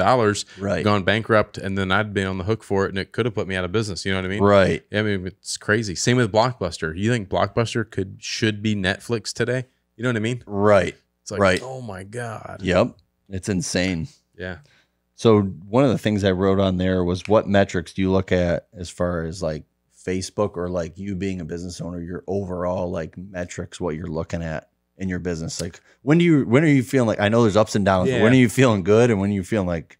gone bankrupt, and then I'd been on the hook for it, and it could have put me out of business. You know what I mean? Right. I mean, it's crazy. Same with Blockbuster. You think Blockbuster should be Netflix today? You know what I mean? Right. It's like, oh my God. Yep. It's insane. Yeah. So one of the things I wrote on there was, what metrics do you look at as far as like Facebook, or like you being a business owner, your overall like metrics, what you're looking at in your business? Like, when are you feeling like, I know there's ups and downs, but when are you feeling good, and when are you feeling like,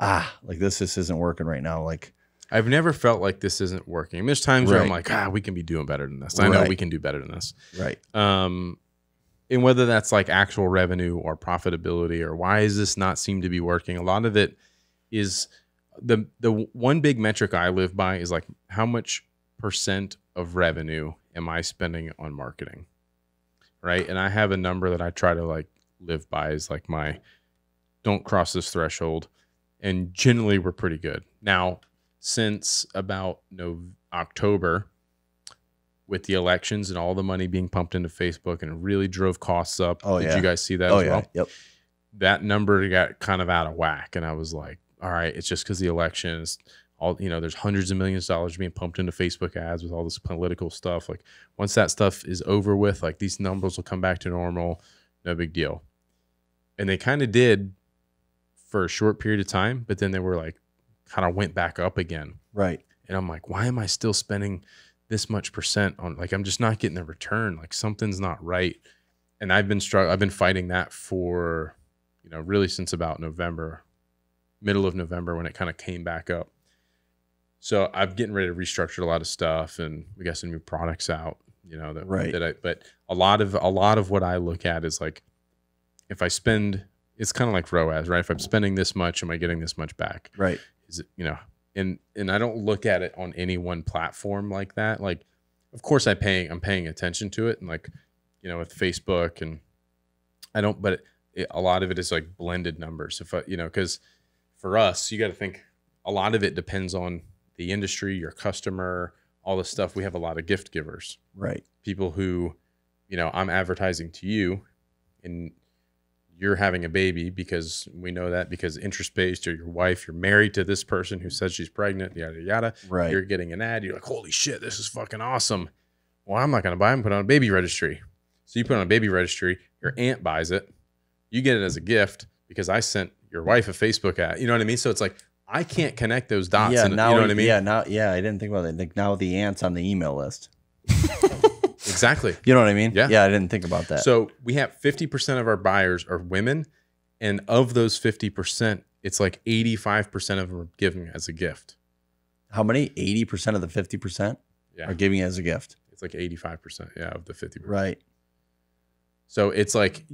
like this isn't working right now? Like, I've never felt like this isn't working. There's times where I'm like, we can be doing better than this. I know we can do better than this. Right. And whether that's like actual revenue or profitability, or why does this not seem to be working? A lot of it is the one big metric I live by is like, how much % of revenue am I spending on marketing? Right. And I have a number that I try to like live by, is like my don't cross this threshold. And generally we're pretty good. Now, since about October, with the elections and all the money being pumped into Facebook, and it really drove costs up. Did you guys see that as well? Yep. That number got kind of out of whack. And I was like, all right, it's just because the election is all, there's hundreds of millions of dollars being pumped into Facebook ads with all this political stuff. Like, once that stuff is over with, like, these numbers will come back to normal. No big deal. And they kind of did for a short period of time, but then they were like, kind of went back up again. Right. And I'm like, why am I still spending this much % on, like, I'm just not getting the return. Like, something's not right. And I've been fighting that for, really since about November, middle of November, when it kind of came back up. So I'm getting ready to restructure a lot of stuff, and we got some new products out, but a lot of what I look at is like, if I spend, it's kind of like ROAS, right? If I'm spending this much, am I getting this much back? Right. Is it, and I don't look at it on any one platform like that. Like, of course I'm paying attention to it, and like, with Facebook, and I don't, but a lot of it is like blended numbers. If because for us, you got to think, a lot of it depends on the industry, your customer, all this stuff. We have a lot of gift givers, right? People who, I'm advertising to you, and you're having a baby because we know that, because interest-based, or your wife, you're married to this person who says she's pregnant, yada, yada. Right. You're getting an ad. You're like, holy shit, this is fucking awesome. Well, I'm not going to buy them, put it on a baby registry. So you put it on a baby registry, your aunt buys it. You get it as a gift because I sent your wife a Facebook ad. You know what I mean? So it's like, I can't connect those dots. Yeah, you know what I mean? I didn't think about that. Like, now the aunt's on the email list. Exactly. You know what I mean? Yeah. Yeah, I didn't think about that. So we have 50% of our buyers are women, and of those 50%, it's like 85% of them are giving as a gift. How many? 80% of the 50% are giving it as a gift. It's like 85%, of the 50%. Right. So it's like,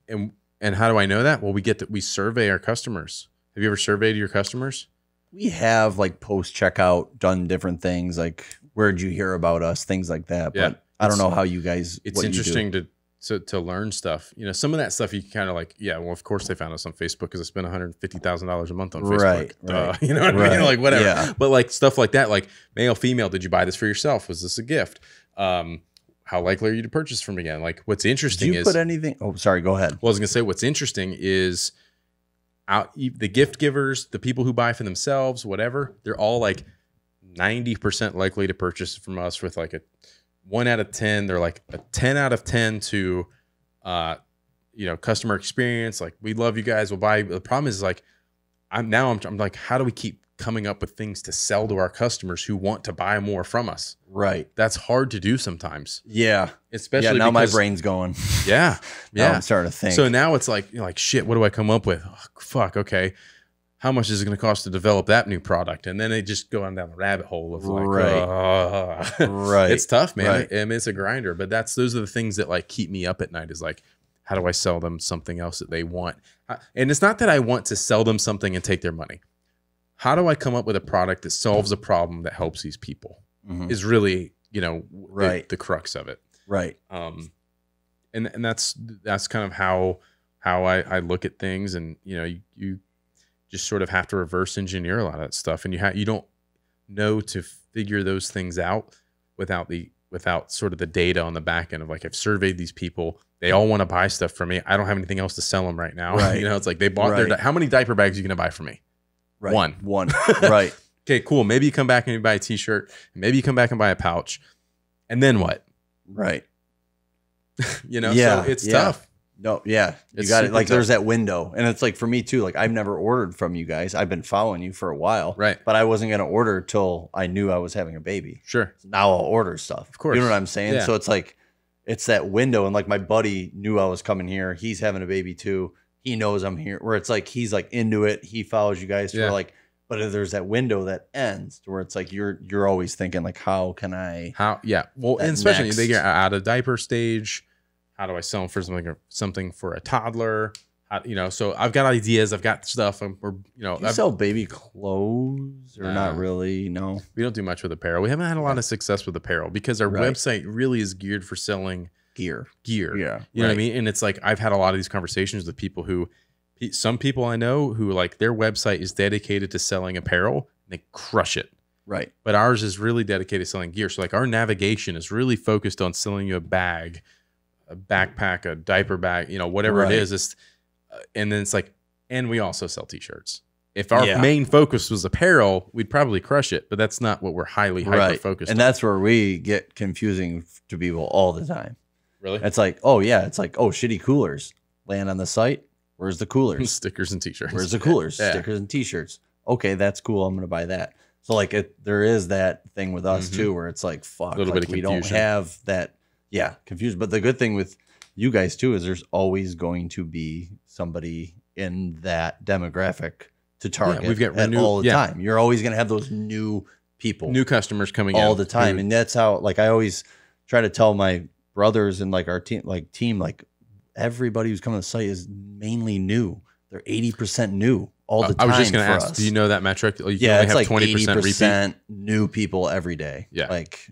and how do I know that? Well, we survey our customers. Have you ever surveyed your customers? We have, like, post checkout, done different things, like, where'd you hear about us, things like that. Yeah. But I don't know how you guys. It's interesting to learn stuff. Some of that stuff you kind of like. Yeah, well, of course they found us on Facebook because I spend $150,000 a month on Facebook. Right. You know what I mean? Like, whatever. Yeah. But like stuff like that, like male, female. Did you buy this for yourself? Was this a gift? How likely are you to purchase from again? Like, what's interesting is, put anything. Oh, sorry. Go ahead. Well, I was gonna say, what's interesting is the gift givers, the people who buy for themselves, whatever. They're all like 90% likely to purchase from us with like a 1 out of 10. They're like a 10 out of 10 to, customer experience. Like, we love you guys. We'll buy. The problem is like, I'm like, how do we keep coming up with things to sell to our customers who want to buy more from us? Right. That's hard to do sometimes. Yeah. Especially now because, my brain's going. Yeah. Now I'm starting to think. So now it's like, shit, what do I come up with? Oh, fuck. Okay. how much is it going to cost to develop that new product? And then they just go on down the rabbit hole of like, right. It's tough, man. Right. I mean, it's a grinder, but those are the things that like keep me up at night is like, how do I sell them something else that they want? And it's not that I want to sell them something and take their money. How do I come up with a product that solves a problem that helps these people is really, the crux of it. Right. And that's kind of how I look at things. And, you just sort of have to reverse engineer a lot of that stuff. And you don't know to figure those things out without sort of the data on the back end of like, I've surveyed these people. They all want to buy stuff from me. I don't have anything else to sell them right now. Right. It's like they bought how many diaper bags are you going to buy from me? Right. One. Right. Okay, cool. Maybe you come back and you buy a t-shirt. Maybe you come back and buy a pouch. And then what? Right. So it's tough. No, yeah. You got it. Like there's that window. And it's like for me too, like I've never ordered from you guys. I've been following you for a while. Right. But I wasn't going to order till I knew I was having a baby. Sure. Now I'll order stuff. Of course. You know what I'm saying? Yeah. So it's like, it's that window. And like my buddy knew I was coming here. He's having a baby too. He knows I'm here. Where it's like, he's like into it. He follows you guys for like, but if there's that window that ends to where it's like, you're always thinking like, how can I? Well, and especially they get out of diaper stage. How do I sell them for something for a toddler? So I've got ideas. I've got stuff. Do you sell baby clothes or not really? No, we don't do much with apparel. We haven't had a lot of success with apparel because our website really is geared for selling gear. Yeah. You know what I mean? And it's like, I've had a lot of these conversations with people some people I know who like their website is dedicated to selling apparel and they crush it. Right. But ours is really dedicated to selling gear. So like our navigation is really focused on selling you a bag, a backpack, a diaper bag, whatever it is. And then it's like, and we also sell t-shirts. If our main focus was apparel, we'd probably crush it, but that's not what we're highly hyper focused on. And that's where we get confusing to people all the time. Really? It's like, shitty coolers land on the site. Where's the coolers? Stickers and t-shirts. Where's the coolers? Stickers and t-shirts. Okay, that's cool. I'm going to buy that. So like there is that thing with us too, where it's like, fuck, a little bit of we confusion. don't have that. Yeah, confused. But the good thing with you guys too is there's always going to be somebody in that demographic to target. We've got all the time. You're always going to have those new people, new customers coming all in the time, and that's how. Like I always try to tell my brothers and like our team, like everybody who's coming to the site is mainly new. They're 80% new all the time. I was just going to ask, us. do you know that metric? You Yeah, it's have like 20% 80% repeat? new people every day. Yeah. Like,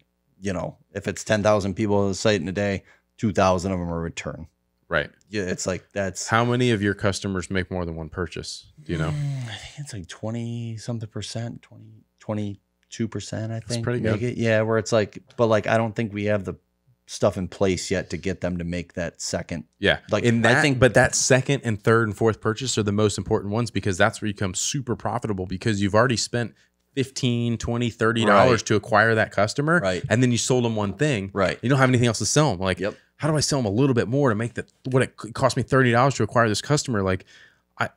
if it's 10,000 people on the site in a day, 2,000 of them are return. Right. Yeah, it's like that's. How many of your customers make more than one purchase? Do you know? I think it's like 20-something percent, 22%, I think. That's pretty good. Yeah, where it's like, but like, I don't think we have the stuff in place yet to get them to make that second. Yeah. Like, I think, but that second and third and fourth purchase are the most important ones because that's where you become super profitable because you've already spent $15, $20, $30 to acquire that customer. Right. And then you sold them one thing. Right. You don't have anything else to sell them. Like, how do I sell them a little bit more to make that what it cost me $30 to acquire this customer? Like, right.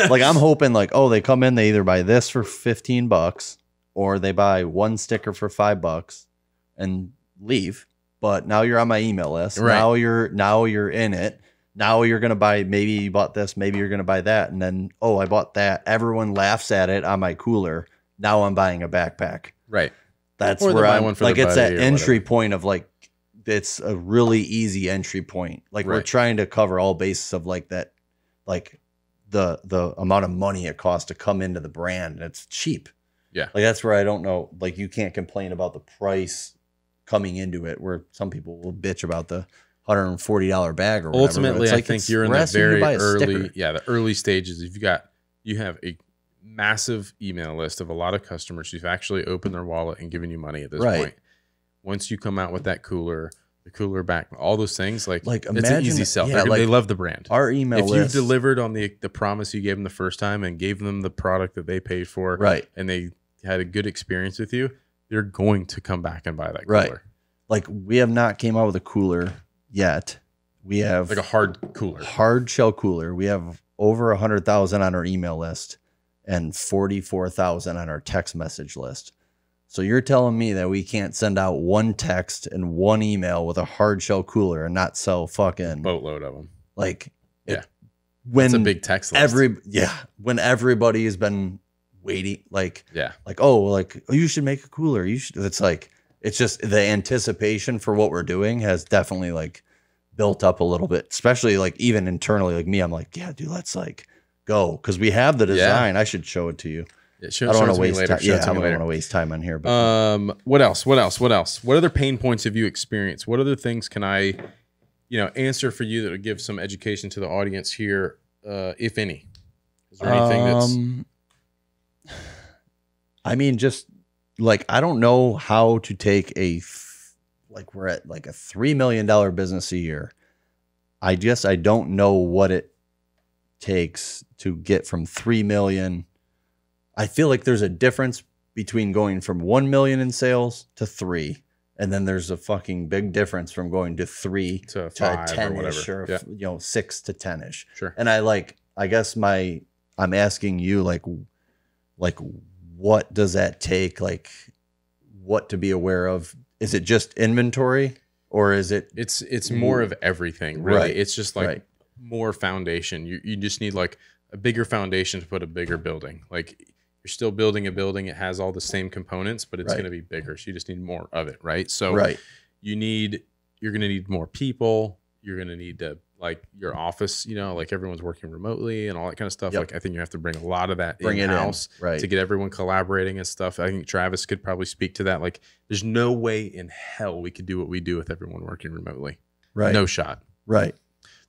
Like I'm hoping like, they come in, they either buy this for $15 or they buy one sticker for $5 and leave. But now you're on my email list. Right. Now you're in it. Now you're going to buy, maybe you bought this, maybe you're going to buy that. And then, I bought that. Everyone laughs at it on my cooler. Now I'm buying a backpack. Right. That's or where buy I'm one for like, their it's that buddy or entry whatever. point of like, it's a really easy entry point. Like we're trying to cover all bases of like that, like the amount of money it costs to come into the brand. And it's cheap. Yeah. Like that's where I don't know, like you can't complain about the price coming into it, where some people will bitch about the $140 bag or whatever. Ultimately, I think you're in the very early, the early stages. You have a massive email list of a lot of customers who've actually opened their wallet and given you money at this point. Once you come out with that cooler, the cooler back, all those things, like it's an easy sell. They love the brand. Our email list. If you delivered on the promise you gave them the first time and gave them the product that they paid for, and they had a good experience with you, they're going to come back and buy that cooler. Right. Like we have not came out with a cooler yet. We have like a hard shell cooler. We have over 100,000 on our email list and 44,000 on our text message list. So you're telling me that we can't send out one text and one email with a hard shell cooler and not sell fucking boatload of them? Like, when That's a big text list. When everybody has been waiting, like you should make a cooler. You should. It's just the anticipation for what we're doing has definitely like built up a little bit, especially like even internally. Like me, I'm like, yeah, dude, let's like go because we have the design. I should show it to you. I don't want to waste time. Yeah, I don't want to waste time on here. But what else? What other pain points have you experienced? What other things can I, answer for you that would give some education to the audience here, if any? Is there anything that's? I mean, just like I don't know how to take we're at like a $3 million business a year. I don't know what it takes to get from 3 million. I feel like there's a difference between going from 1 million in sales to 3, and then there's a fucking big difference from going to 3 to 5 10 or whatever. or 6 to 10ish. Sure. And I guess I'm asking you like what does that take? Like what to be aware of? Is it just inventory or is it? It's more of everything, really. Right. It's just like more foundation. You just need like a bigger foundation to put a bigger building. Like you're still building a building. It has all the same components, but it's going to be bigger. So you just need more of it, right? So you're going to need more people. You're going to need to like your office, like everyone's working remotely and all that kind of stuff. Yep. Like I think you have to bring a lot of that in-house to get everyone collaborating and stuff. I think Travis could probably speak to that. Like there's no way in hell we could do what we do with everyone working remotely. Right. No shot. Right.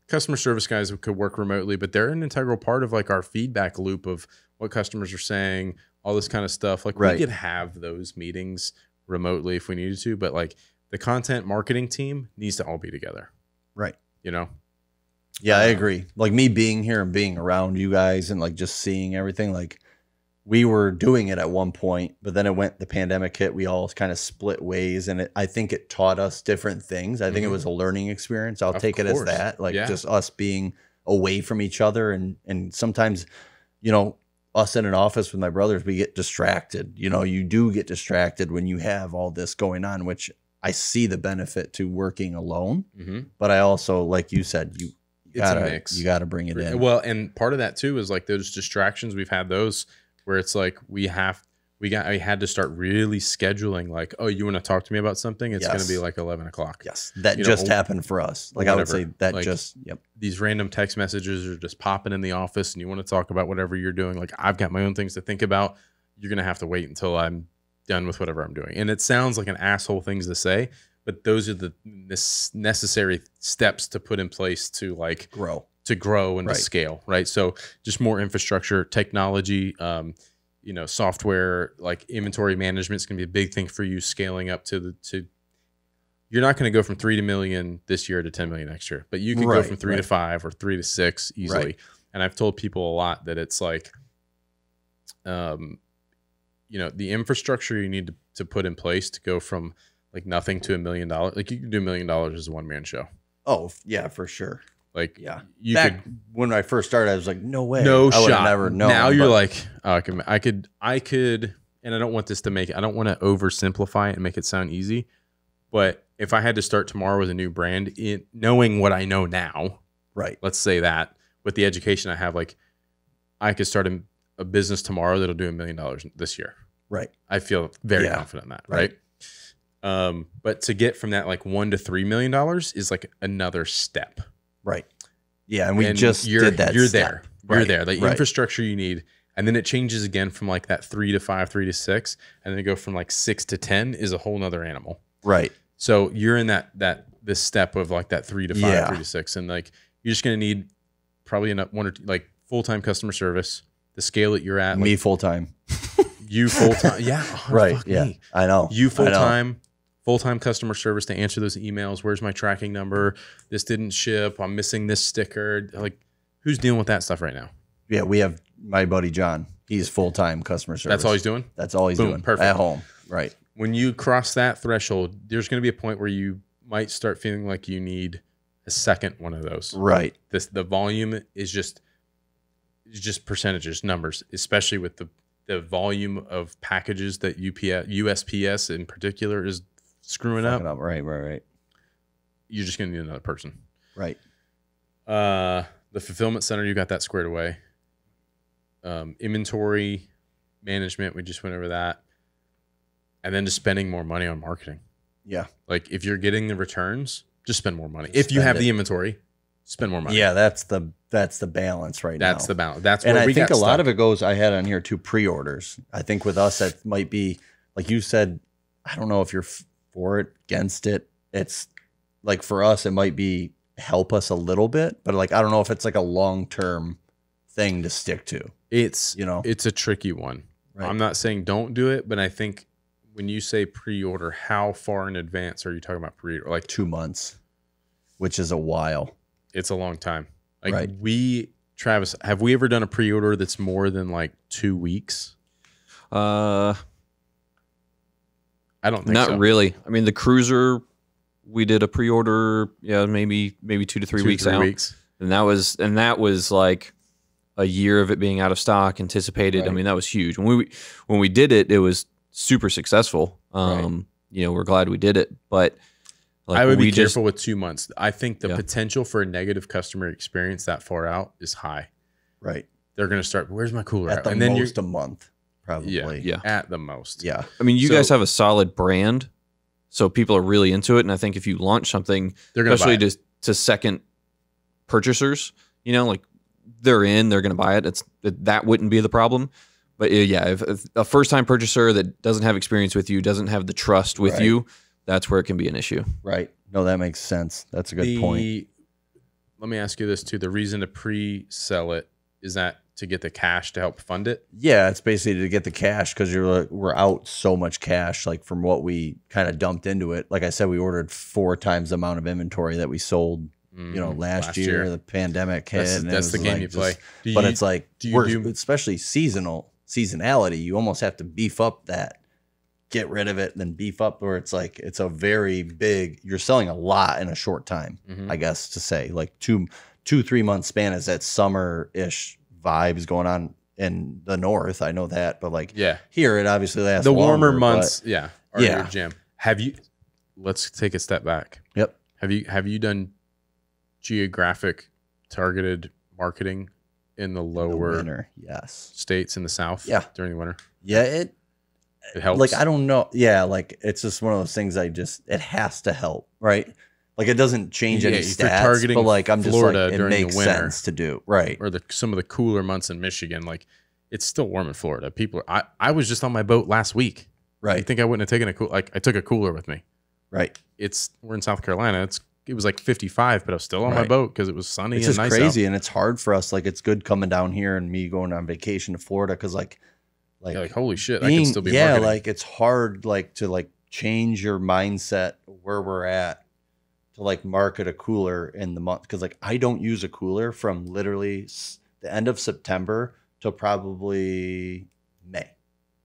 Customer service guys could work remotely, but they're an integral part of like our feedback loop of what customers are saying, all this kind of stuff. Like we could have those meetings remotely if we needed to, but like the content marketing team needs to all be together. Right. Yeah, I agree. Like me being here and being around you guys and like just seeing everything, like we were doing it at one point, but then the pandemic hit, we all kind of split ways. And I think it taught us different things. I think it was a learning experience. I'll take it as that, like just us being away from each other. And sometimes, us in an office with my brothers, we get distracted. You do get distracted when you have all this going on, which I see the benefit to working alone. But I also, like you said, you gotta bring it in. Well, and part of that too is like those distractions. We've had those where it's like I had to start really scheduling like, oh, you want to talk to me about something? It's going to be like 11 o'clock. Yes. That just happened for us. Like I would say that like, these random text messages are just popping in the office and you want to talk about whatever you're doing. Like I've got my own things to think about. You're going to have to wait until I'm done with whatever I'm doing. And it sounds like an asshole things to say, but those are the necessary steps to put in place to like grow and to scale. Right. So just more infrastructure, technology, software, like inventory management is going to be a big thing for you scaling up to you're not going to go from 3 to million this year to 10 million next year, but you can go from 3 to 5 or 3 to 6 easily. Right. And I've told people a lot that it's like, the infrastructure you need to put in place to go from like nothing to $1 million. Like you can do $1 million as a one-man show. Oh yeah, for sure. Like when I first started, I was like, no way, no I would shot. Never known. Now you're like, oh, I could, and I don't want this to I don't want to oversimplify it and make it sound easy, but if I had to start tomorrow with a new brand, knowing what I know now, right? Let's say that with the education I have, like I could start a business tomorrow that'll do $1 million this year. Right. I feel very confident in that. Right. But to get from that like $1 to $3 million is like another step. Right. Yeah. And we just did that. You're step. there. You're there. The infrastructure you need. And then it changes again from like that 3 to 5, 3 to 6. And then it go from like 6 to 10 is a whole nother animal. Right. So you're in this step of like that 3 to 5, 3 to 6. And like, you're just going to need probably one or two, like full-time customer service, the scale that you're at. Me like, full-time. You full-time. Yeah. Oh, right. Yeah. Me. I know. You full-time customer service to answer those emails. Where's my tracking number? This didn't ship. I'm missing this sticker. Like who's dealing with that stuff right now? Yeah. We have my buddy, John. He's full-time customer service. That's all he's doing? That's all he's doing. Perfect. At home. Right. When you cross that threshold, there's going to be a point where you might start feeling like you need a second one of those. Right. The volume is just percentages, numbers, especially with the volume of packages that USPS in particular is screwing up. Right. You're just going to need another person. Right. The the fulfillment center, you got that squared away. Inventory management, we just went over that. And then just spending more money on marketing. Yeah. Like if you're getting the returns, just spend more money. If you have the inventory, spend more money. Yeah, that's the balance right now. That's the balance. That's and where I we think got a lot stuck. of it goes. I had on here too pre-orders. I think with us that might be like you said. I don't know if you're for it, against it. It's like for us, it might be help us a little bit, but like I don't know if it's like a long-term thing to stick to. It's you know, it's a tricky one. Right. I'm not saying don't do it, but I think when you say pre-order, how far in advance are you talking about pre-order? Like 2 months, which is a while. It's a long time. Like Right. Travis, have we ever done a pre-order that's more than like 2 weeks? Uh, I don't think Not so. really. I mean, the Cruiser, we did a pre-order, maybe 2 to 3 weeks 3 out, weeks. and that was like a year of it being out of stock, anticipated. Right. I mean, that was huge. When we did it, it was super successful. Right. We're glad we did it, but like I would be we careful with 2 months. I think the Yeah. potential for a negative customer experience that far out is high. Right. They're going to start, where's my cooler At at? the And then most a month, probably. Yeah. at the most. Yeah. I mean, you So- guys have a solid brand, so people are really into it. And I think if you launch something, They're going to buy especially it. to second purchasers, like they're going to buy it. That wouldn't be the problem. But yeah, if a first time purchaser that doesn't have experience with you, doesn't have the trust with Right. you, that's where it can be an issue. Right. No, that makes sense. That's a good point. Let me ask you this too. The reason to pre-sell it, is that to get the cash to help fund it? Yeah, it's basically to get the cash because we're out so much cash, like from what we kind of dumped into it. Like I said, we ordered 4 times the amount of inventory that we sold, last year. The pandemic hit. That's, and it that's the was game like you play. just- but it's like do you we're do- especially seasonality. You almost have to beef up that, get rid of it, then beef up. Where it's like it's a very big. You're selling a lot in a short time. Mhm. I guess to say like 2-3 month span is that summer-ish vibes going on in the north. I know that, but like Yeah. here it obviously lasts The warmer longer, months, but- are Yeah. your jam. Let's take a step back. Yep. Have you done geographic targeted marketing in the The lower winter, yes. states in the South Yeah. during the winter? Yeah, it It helps. like I don't know. Yeah, like it's just one of those things. It has to help, right? Like it doesn't change any if you're stats, targeting but like I'm just Florida like it during the makes winter, sense to do, right? or some of the cooler months in Michigan, like it's still warm in Florida. I was just on my boat last week. You Right, think I wouldn't have taken I took a cooler with me. right. We're in South Carolina. It was like 55, but I was still on my Right. boat because it was sunny It's and just nice crazy, out. and it's hard for us. Like it's good coming down here and me going on vacation to Florida because like Yeah, like holy shit, I can still be yeah, marketing. like it's hard like to like change your mindset where we're at to like market a cooler in the month because like I don't use a cooler from literally the end of September to probably May.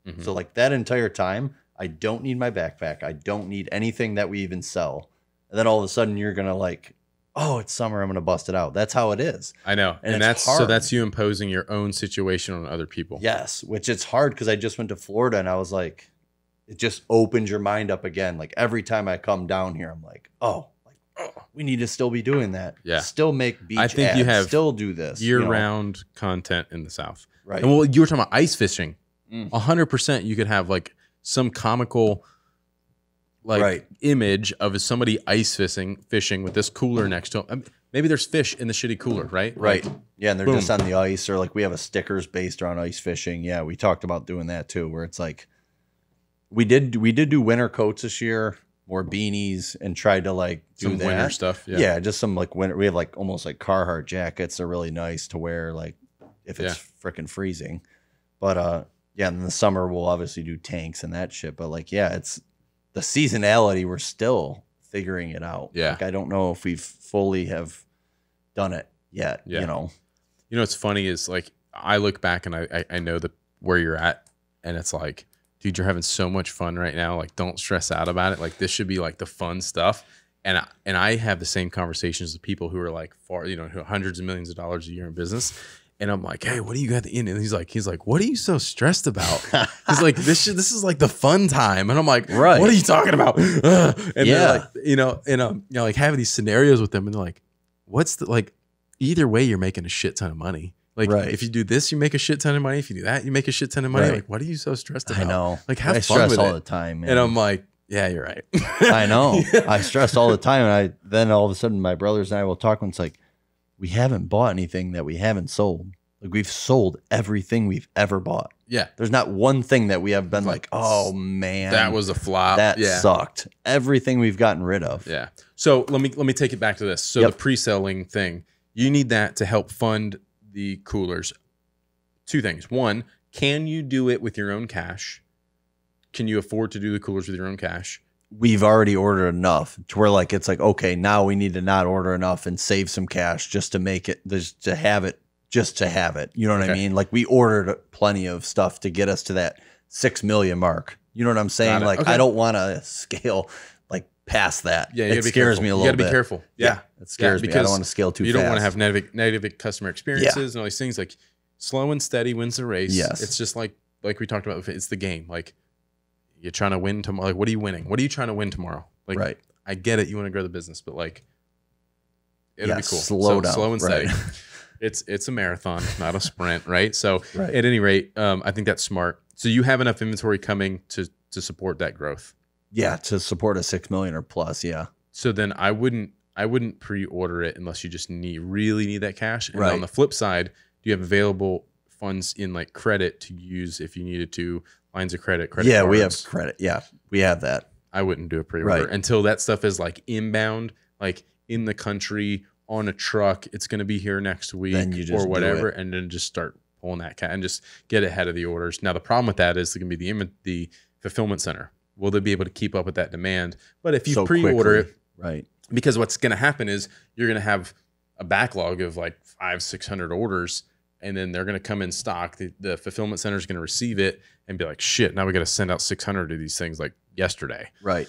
Mhm. So like that entire time, I don't need my backpack. I don't need anything that we even sell. And then all of a sudden you're gonna like, oh, it's summer. I'm gonna bust it out. That's how it is. I know, and and it's that's hard. that's you imposing your own situation on other people. Yes, which it's hard because I just went to Florida and I was like, it just opens your mind up again. Like every time I come down here, I'm like, oh, we need to still be doing that. Yeah. Still make beach I think you ads, have still do this. you know? year-round content in the South. Right. And well, you were talking about ice fishing. Mm. 100%, you could have like some comical, like Right. image of somebody ice fishing with this cooler next to them. Maybe there's fish in the shitty cooler, right? Right. Like, Yeah, and they're boom. just on the ice, or like we have a stickers based around ice fishing. Yeah, we talked about doing that too, where it's like we did do winter coats this year, more beanies, and tried to like do some that. winter stuff. Yeah. Yeah, just some like winter. We have like almost like Carhartt jackets. They're really nice to wear, like if it's freaking freezing. But yeah, in the summer we'll obviously do tanks and that shit. But like, yeah, it's the seasonality. We're still figuring it out. Yeah. Like I don't know if we've fully have done it yet. Yeah. You know. You know what's funny is like I look back and I know where you're at, and it's like, dude, you're having so much fun right now. Like, don't stress out about it. Like, this should be like the fun stuff. And I have the same conversations with people who are like who hundreds of millions of dollars a year in business. And I'm like, hey, what do you got in? And he's like, what are you so stressed about? He's like, this is like the fun time. And I'm like, Right. what are you talking about? And Yeah. they're like, like having these scenarios with them, and they're like, what's the like? either way, you're making a shit ton of money. Like Right. if you do this, you make a shit ton of money. If you do that, you make a shit ton of money. Right. Like, what are you so stressed about? I know. Like, have I fun stress with all it. the time, man. And I'm like, yeah, you're right. I know. I stress all the time. And then all of a sudden my brothers and I will talk and it's like, we haven't bought anything that we haven't sold. Like we've sold everything we've ever bought. Yeah. There's not one thing that we have been like, oh man, That was a flop. that yeah. sucked. Everything we've gotten rid of. Yeah. So let me take it back to this. So Yep. the pre-selling thing, you need that to help fund the coolers. Two things. One, can you do it with your own cash? Can you afford to do the coolers with your own cash? We've already ordered enough to where like it's like, okay, now we need to not order enough and save some cash just to make it, just to have it. You know what I Okay. mean? Like we ordered plenty of stuff to get us to that 6 million mark. You know what I'm saying? Got it. Like Okay. I don't want to scale like past that. Yeah, you it gotta be scares careful. me a You little gotta bit. be careful. Yeah. It scares me. I because don't want to scale too You fast. don't want to have negative customer experiences and all these things. Like slow and steady wins the race. Yes. It's just like we talked about. It's the game. Like you're trying to win tomorrow. Like what are you winning? What are you trying to win tomorrow? Like Right. I get it. You want to grow the business, but like it'll be cool. Slow down. Slow and steady. Right. It's a marathon, not a sprint, right? So Right. at any rate, I think that's smart. So you have enough inventory coming to support that growth. Yeah, to support a 6 million or plus. Yeah. So then I wouldn't pre-order it unless you just really need that cash. And Right. on the flip side, do you have available funds in like credit to use if you needed to, lines of credit Yeah, we have cards? credit. Yeah, we have that. I wouldn't do a pre-order Right. until that stuff is like inbound, like in the country on a truck. It's going to be here next week Then you just or do whatever, it. and then just start pulling that cash and just get ahead of the orders. Now the problem with that is going to be the fulfillment center. Will they be able to keep up with that demand? But if you So pre-order quickly. it, Right. because what's going to happen is you're going to have a backlog of like 500-600 orders, and then they're going to come in stock. The fulfillment center is going to receive it and be like, shit, now we got to send out 600 of these things like yesterday. Right.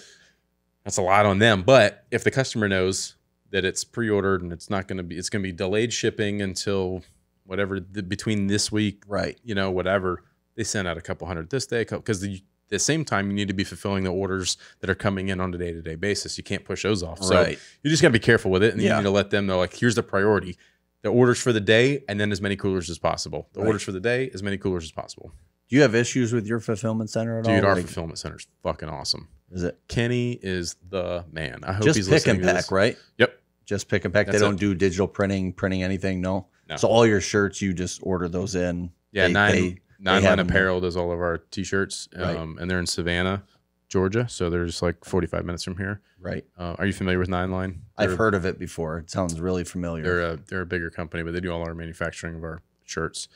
That's a lot on them. But if the customer knows that it's pre-ordered and it's going to be delayed shipping until whatever between this week, Right. whatever, they send out a couple hundred this day, because the same time you need to be fulfilling the orders that are coming in on a day-to-day basis. You can't push those off. So Right. you just got to be careful with it, and you Yeah. need to let them know, like, here's the priority: the orders for the day, and then as many coolers as possible. The Right. orders for the day, as many coolers as possible. Do you have issues with your fulfillment center at all? Dude, our Like, fulfillment center is fucking awesome. is it Kenny is the man. I hope just he's pick listening and to pack, this. right? Yep. Just pick and pack. That's They don't it. do digital printing anything. No? No. So all your shirts, you just order those in. Yeah, They- Nine have Line them. Apparel does all of our t-shirts, Right. and they're in Savannah, Georgia. So they're just like 45 minutes from here. Right. Are you familiar with Nine Line? I've heard of it before. It sounds really familiar. They're a bigger company, but they do all our manufacturing of our shirts.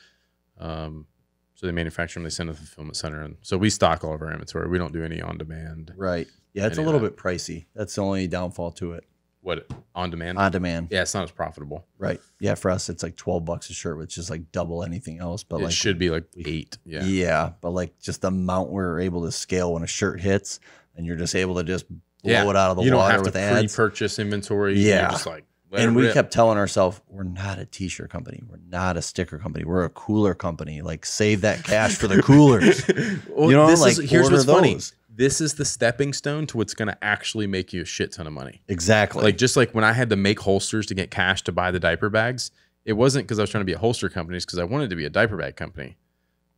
So they manufacture them, they send to the fulfillment center, and so we stock all of our inventory. We don't do any on demand. Right. Yeah, it's a Any of little that. bit pricey. That's the only downfall to it. What on demand? On demand. Yeah, it's not as profitable. Right. Yeah, for us it's like $12 a shirt, which is like double anything else. But It like should be like 8. yeah. Yeah. But like just the amount we're able to scale when a shirt hits and you're just able to just blow Yeah. it out of the You don't water have with to ads. pre-purchase inventory. Yeah. You're just like, let And it we rip. kept telling ourselves, we're not a t-shirt company. We're not a sticker company. We're a cooler company. Like save that cash for the coolers. Well, You know, this like, here's what's order funny. those. This is the stepping stone to what's going to actually make you a shit ton of money. Exactly. Like just like when I had to make holsters to get cash to buy the diaper bags, it wasn't because I was trying to be a holster company. It's because I wanted to be a diaper bag company.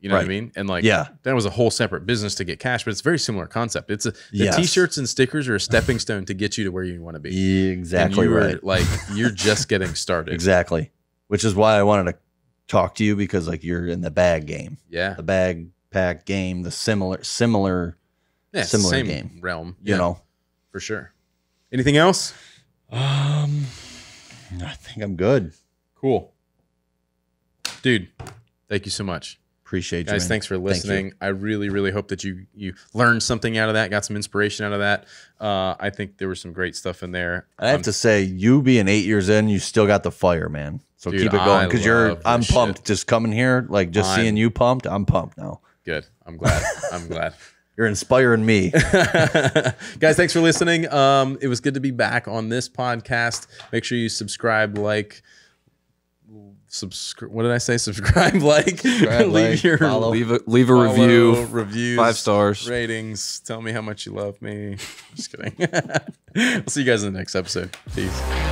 You know what I Right. mean? And like, Yeah. that was a whole separate business to get cash, but it's a very similar concept. It's the Yes. t-shirts and stickers are a stepping stone to get you to where you want to be. Exactly And you were, right. like, you're just getting started. Exactly. Which is why I wanted to talk to you, because like you're in the bag game, Yeah. the bag pack game, the similar, Yeah. similar same game. realm. you Yeah, know. for sure. Anything else? I think I'm good. Cool. Dude, thank you so much. Appreciate you, Guys, man. thanks for Thank you. listening. I really, really hope that you learned something out of that, got some inspiration out of that. I think there was some great stuff in there. I have to say, you being 8 years in, you still got the fire, man. So Dude, keep it I going, because love I'm this pumped. shit. Just coming here, like just seeing you pumped, I'm pumped now. Good. I'm glad. I'm glad. You're inspiring me. Guys, thanks for listening. It was good to be back on this podcast. Make sure you subscribe, like, what did I say? Subscribe, like, leave like, your follow. Leave a follow, review. reviews, 5 stars. ratings. Tell me how much you love me. Just kidding. I'll see you guys in the next episode. Peace.